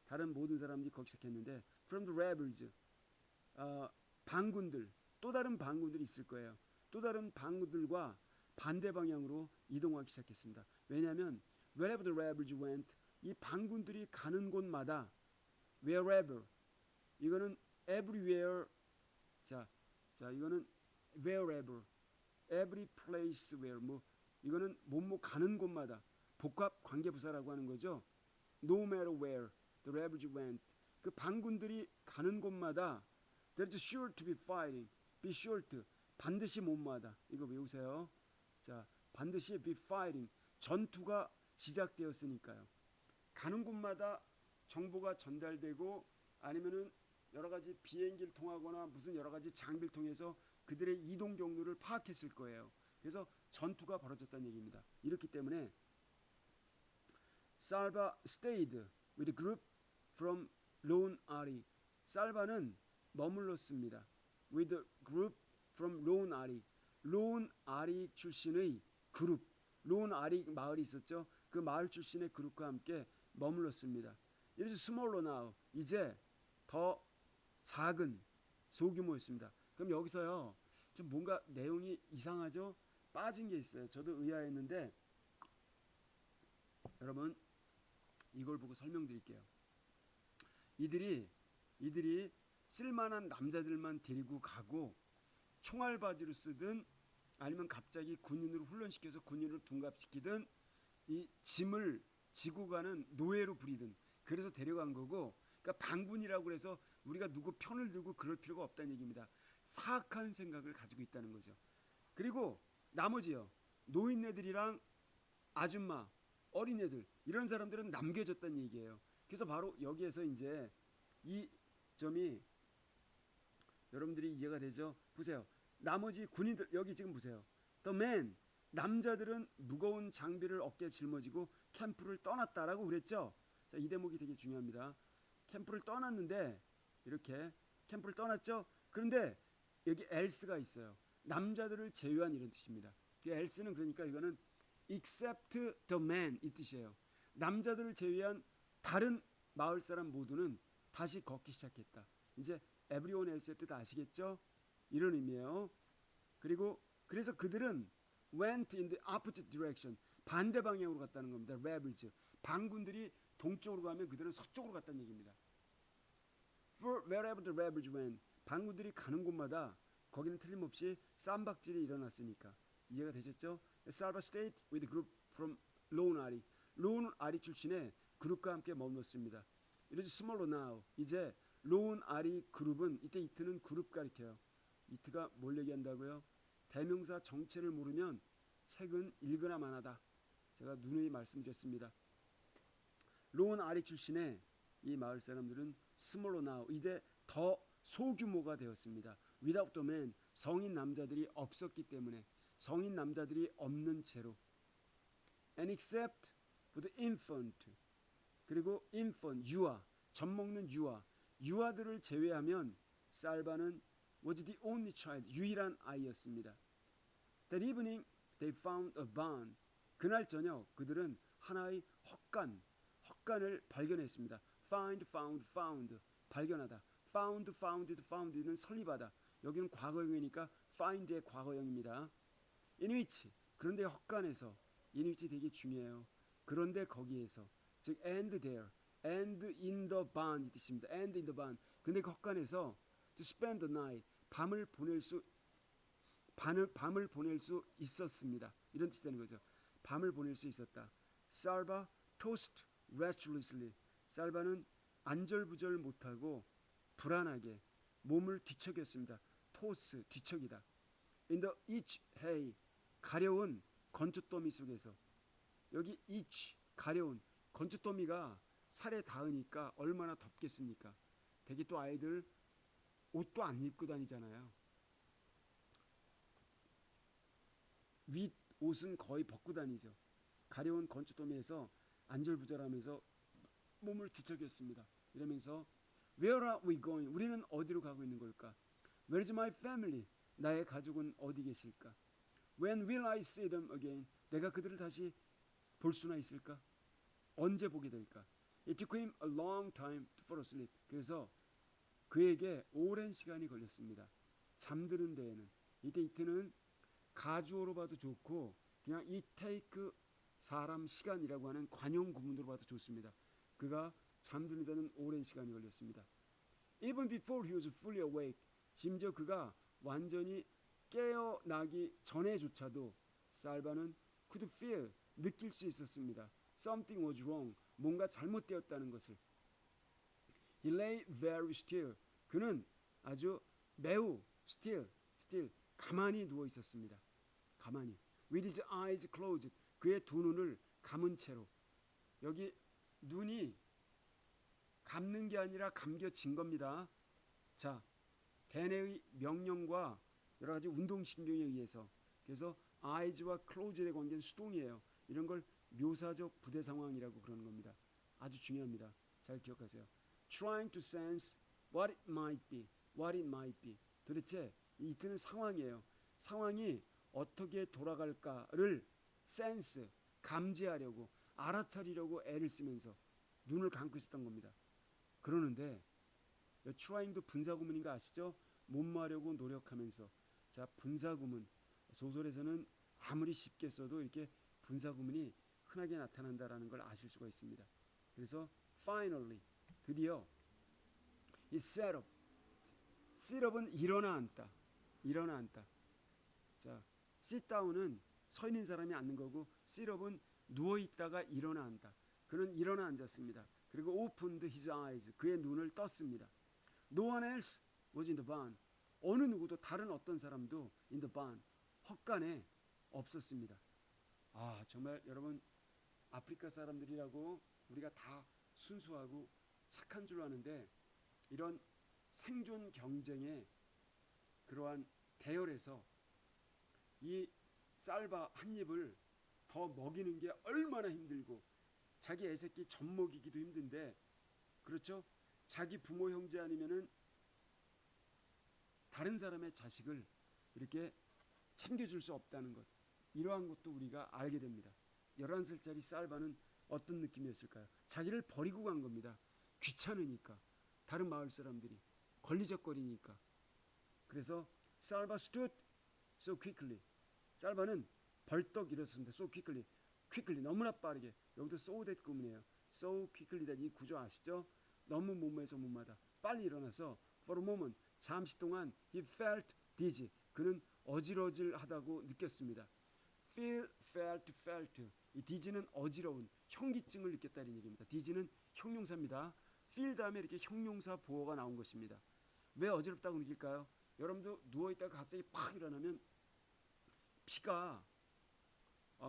다른 모든 사람들이 걷기 시작했는데 from the rebels, 반군들, 또 다른 반군들이 있을 거예요. 또 다른 반군들과 반대 방향으로 이동하기 시작했습니다. 왜냐하면 wherever the rebels went, 이 반군들이 가는 곳마다 wherever, 이거는 everywhere, 자 이거는 wherever, every place where, 뭐 이거는 뭐뭐 가는 곳마다 복합 관계부사라고 하는 거죠. No matter where the rebels went, 그 반군들이 가는 곳마다 there's sure to be fighting, be sure to, 반드시 뭐뭐하다. 이거 외우세요. 자, 반드시 be fighting, 전투가 시작되었으니까요. 가는 곳마다 정보가 전달되고 아니면은 여러 가지 비행기를 통하거나 무슨 여러 가지 장비를 통해서 그들의 이동 경로를 파악했을 거예요. 그래서 전투가 벌어졌다는 얘기입니다. 이렇기 때문에 Salva stayed with the group from Lone Ari. 살바는 머물렀습니다. With the group from Lone Ari. Lone Ari 출신의 그룹, Lone Ari 마을이 있었죠. 그 마을 출신의 그룹과 함께 머물렀습니다. It is smaller now. 이제 더 작은 소규모였습니다. 그럼 여기서요, 좀 뭔가 내용이 이상하죠? 빠진 게 있어요. 저도 의아했는데 여러분 이걸 보고 설명드릴게요. 이들이 쓸만한 남자들만 데리고 가고 총알바지로 쓰든 아니면 갑자기 군인으로 훈련시켜서 군인으로 둔갑시키든 이 짐을 지고 가는 노예로 부리든 그래서 데려간 거고, 그러니까 반군이라고 해서 우리가 누구 편을 들고 그럴 필요가 없다는 얘기입니다. 사악한 생각을 가지고 있다는 거죠. 그리고 나머지요, 노인네들이랑 아줌마, 어린애들 이런 사람들은 남겨졌다는 얘기예요. 그래서 바로 여기에서 이제 이 점이 여러분들이 이해가 되죠? 보세요. 나머지 군인들 여기 지금 보세요. The man, 남자들은 무거운 장비를 어깨에 짊어지고 캠프를 떠났다라고 그랬죠. 자, 이 대목이 되게 중요합니다. 캠프를 떠났는데 이렇게 캠프를 떠났죠. 그런데 여기 else가 있어요. 남자들을 제외한 이런 뜻입니다. 그 else는 그러니까 이거는 except the man 이 뜻이에요. 남자들을 제외한 다른 마을 사람 모두는 다시 걷기 시작했다. 이제 everyone else의 뜻 아시겠죠? 이런 의미예요. 그리고 그래서 그들은 went in the opposite direction, 반대 방향으로 갔다는 겁니다. rebels, 반군들이 동쪽으로 가면 그들은 서쪽으로 갔다는 얘기입니다. For wherever the rebels went, 반군들이 가는 곳마다 거기는 틀림없이 쌈박질이 일어났으니까. 이해가 되셨죠? Salva stayed with the group from Lone Ari. Lone Ari 출신의 그룹과 함께 머물렀습니다. It is smaller now. 이제 Lone Ari 그룹은, 이때 이트는 그룹 가리켜요. 이트가 뭘 얘기한다고요? 대명사 정체를 모르면 책은 읽으나 마나다. 제가 누누이 말씀드렸습니다. Lone Ari 출신의 이 마을 사람들은 smaller now, 이제 더 소규모가 되었습니다. Without the man, 성인 남자들이 없었기 때문에 성인 남자들이 없는 채로 and except for the infant 그리고 infant, 유아, 젖 먹는 유아들을 제외하면 살바는 was the only child, 유일한 아이였습니다. That evening they found a barn. 그날 저녁 그들은 하나의 헛간을 발견했습니다. Find, found, 발견하다. found는 설립하다. 여기는 과거형이니까 find의 과거형입니다. In which, 그런데 헛간에서, in which 되게 중요해요. 그런데 거기에서, 즉 and there, and in the barn 이 뜻입니다. and in the barn. 근데 그 헛간에서 to spend the night, 밤을 보낼 수 있었습니다. 이런 뜻이 되는 거죠. 밤을 보낼 수 있었다. Salva tossed restlessly. 살바는 안절부절 못하고 불안하게 몸을 뒤척였습니다. 토스, 뒤척이다. In the each hay, 가려운 건초더미 속에서. 여기 each, 가려운 건초더미가 살에 닿으니까 얼마나 덥겠습니까? 되게 또 아이들 옷도 안 입고 다니잖아요. 윗 옷은 거의 벗고 다니죠. 가려운 건초더미에서 안절부절하면서 몸을 뒤척였습니다. 이러면서 Where are we going? 우리는 어디로 가고 있는 걸까? Where is my family? 나의 가족은 어디 계실까? When will I see them again? 내가 그들을 다시 볼 수나 있을까? 언제 보게 될까? It took him a long time to fall asleep. 그래서 그에게 오랜 시간이 걸렸습니다. 잠드는 데에는. 이때 이트는 가주어로 봐도 좋고 그냥 it take 사람 시간이라고 하는 관용 구문으로 봐도 좋습니다. 그가 잠드는 데는 오랜 시간이 걸렸습니다. Even before he was fully awake, 심지어 그가 완전히 깨어나기 전에조차도 살바는 could feel, 느낄 수 있었습니다. Something was wrong, 뭔가 잘못되었다는 것을. He lay very still, 그는 아주 매우 still, 가만히 누워 있었습니다. 가만히. With his eyes closed, 그의 두 눈을 감은 채로. 여기 눈이 감는 게 아니라 감겨진 겁니다. 자, 대뇌의 명령과 여러 가지 운동신경에 의해서. 그래서 eyes와 closed의 관계는 수동이에요. 이런 걸 묘사적 부대 상황이라고 그러는 겁니다. 아주 중요합니다. 잘 기억하세요. Trying to sense what it might be. 도대체 이때는 상황이에요. 상황이 어떻게 돌아갈까를 sense, 감지하려고, 알아차리려고 애를 쓰면서 눈을 감고 있었던 겁니다. 그러는데 trying도 분사구문인 거 아시죠? 못마려고 노력하면서. 자, 분사구문 소설에서는 아무리 쉽게 써도 이렇게 분사구문이 흔하게 나타난다라는 걸 아실 수가 있습니다. 그래서 finally, 드디어 이 sat up은 일어나 앉다. 자, sit down은 서 있는 사람이 앉는 거고 sit up은 누워 있다가 일어나 앉다. 그는 일어나 앉았습니다. 그리고 opened his eyes, 그의 눈을 떴습니다. No one else was in the barn. 어느 누구도 다른 어떤 사람도 in the barn, 헛간에 없었습니다. 아, 정말 여러분 아프리카 사람들이라고 우리가 다 순수하고 착한 줄 아는데 이런 생존 경쟁의 그러한 대열에서 이 쌀밥 한 입을 더 먹이는 게 얼마나 힘들고 자기 애새끼 젖 먹이기도 힘든데, 그렇죠? 자기 부모 형제 아니면은 다른 사람의 자식을 이렇게 챙겨줄 수 없다는 것, 이러한 것도 우리가 알게 됩니다. 11살짜리 쌀바는 어떤 느낌이었을까요? 자기를 버리고 간 겁니다. 귀찮으니까, 다른 마을 사람들이 걸리적거리니까. 그래서 쌀바 stood so quickly, 쌀바는 벌떡 일어섰습니다. so quickly, 너무나 빠르게. 여기도 so that 구문이에요. so quickly that, 이 구조 아시죠? 너무 몸에서 몸마다 빨리 일어나서 for a moment, 잠시 동안 he felt dizzy, 그는 어질어질하다고 느꼈습니다. felt, 이 dizzy는 어지러운 현기증을 느꼈다는 얘기입니다. dizzy는 형용사입니다. feel 다음에 이렇게 형용사 보어가 나온 것입니다. 왜 어지럽다고 느낄까요? 여러분도 누워있다가 갑자기 팍 일어나면 피가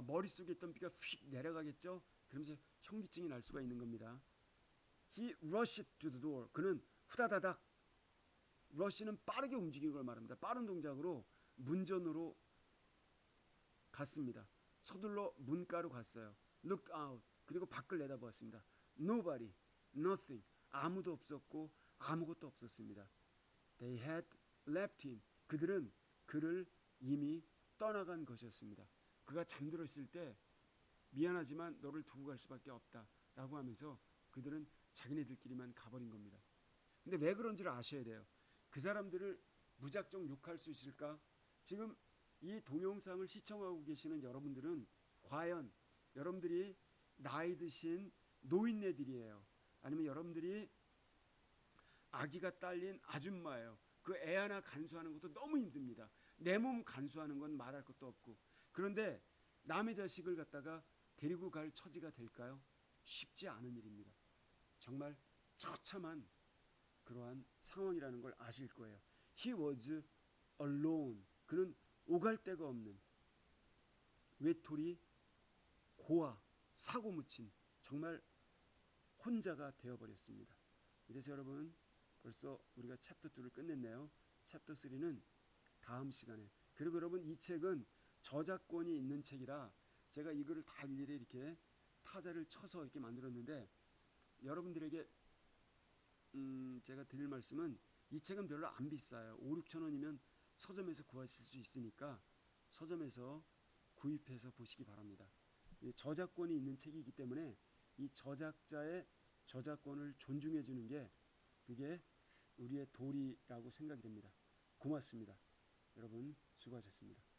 머릿속에 있던 피가 휙 내려가겠죠? 그러면서 현기증이 날 수가 있는 겁니다. He rushed to the door, 그는 후다다닥 러시는 빠르게 움직이는 걸 말합니다. 빠른 동작으로 문전으로 갔습니다. 서둘러 문가로 갔어요. Look out. 그리고 밖을 내다보았습니다. Nobody, nothing. 아무도 없었고 아무것도 없었습니다. They had left him. 그들은 그를 이미 떠나간 것이었습니다. 그가 잠들었을 때 미안하지만 너를 두고 갈 수밖에 없다 라고 하면서 그들은 자기네들끼리만 가버린 겁니다. 근데 왜 그런지를 아셔야 돼요. 그 사람들을 무작정 욕할 수 있을까? 지금 이 동영상을 시청하고 계시는 여러분들은 과연 여러분들이 나이 드신 노인네들이에요. 아니면 여러분들이 아기가 딸린 아줌마예요. 그 애 하나 간수하는 것도 너무 힘듭니다. 내 몸 간수하는 건 말할 것도 없고. 그런데 남의 자식을 갖다가 데리고 갈 처지가 될까요? 쉽지 않은 일입니다. 정말 처참한 그러한 상황이라는 걸 아실 거예요. He was alone. 그는 오갈 데가 없는 외톨이 고아 사고 묻힌 정말 혼자가 되어버렸습니다. 이래서 여러분 벌써 우리가 챕터 2를 끝냈네요. 챕터 3는 다음 시간에. 그리고 여러분 이 책은 저작권이 있는 책이라 제가 이거를 다 일일이 이렇게 타자를 쳐서 이렇게 만들었는데 여러분들에게 제가 드릴 말씀은 이 책은 별로 안 비싸요. 5, 6천 원이면 서점에서 구하실 수 있으니까 서점에서 구입해서 보시기 바랍니다. 저작권이 있는 책이기 때문에 이 저작자의 저작권을 존중해 주는 게 그게 우리의 도리라고 생각이 됩니다. 고맙습니다. 여러분 수고하셨습니다.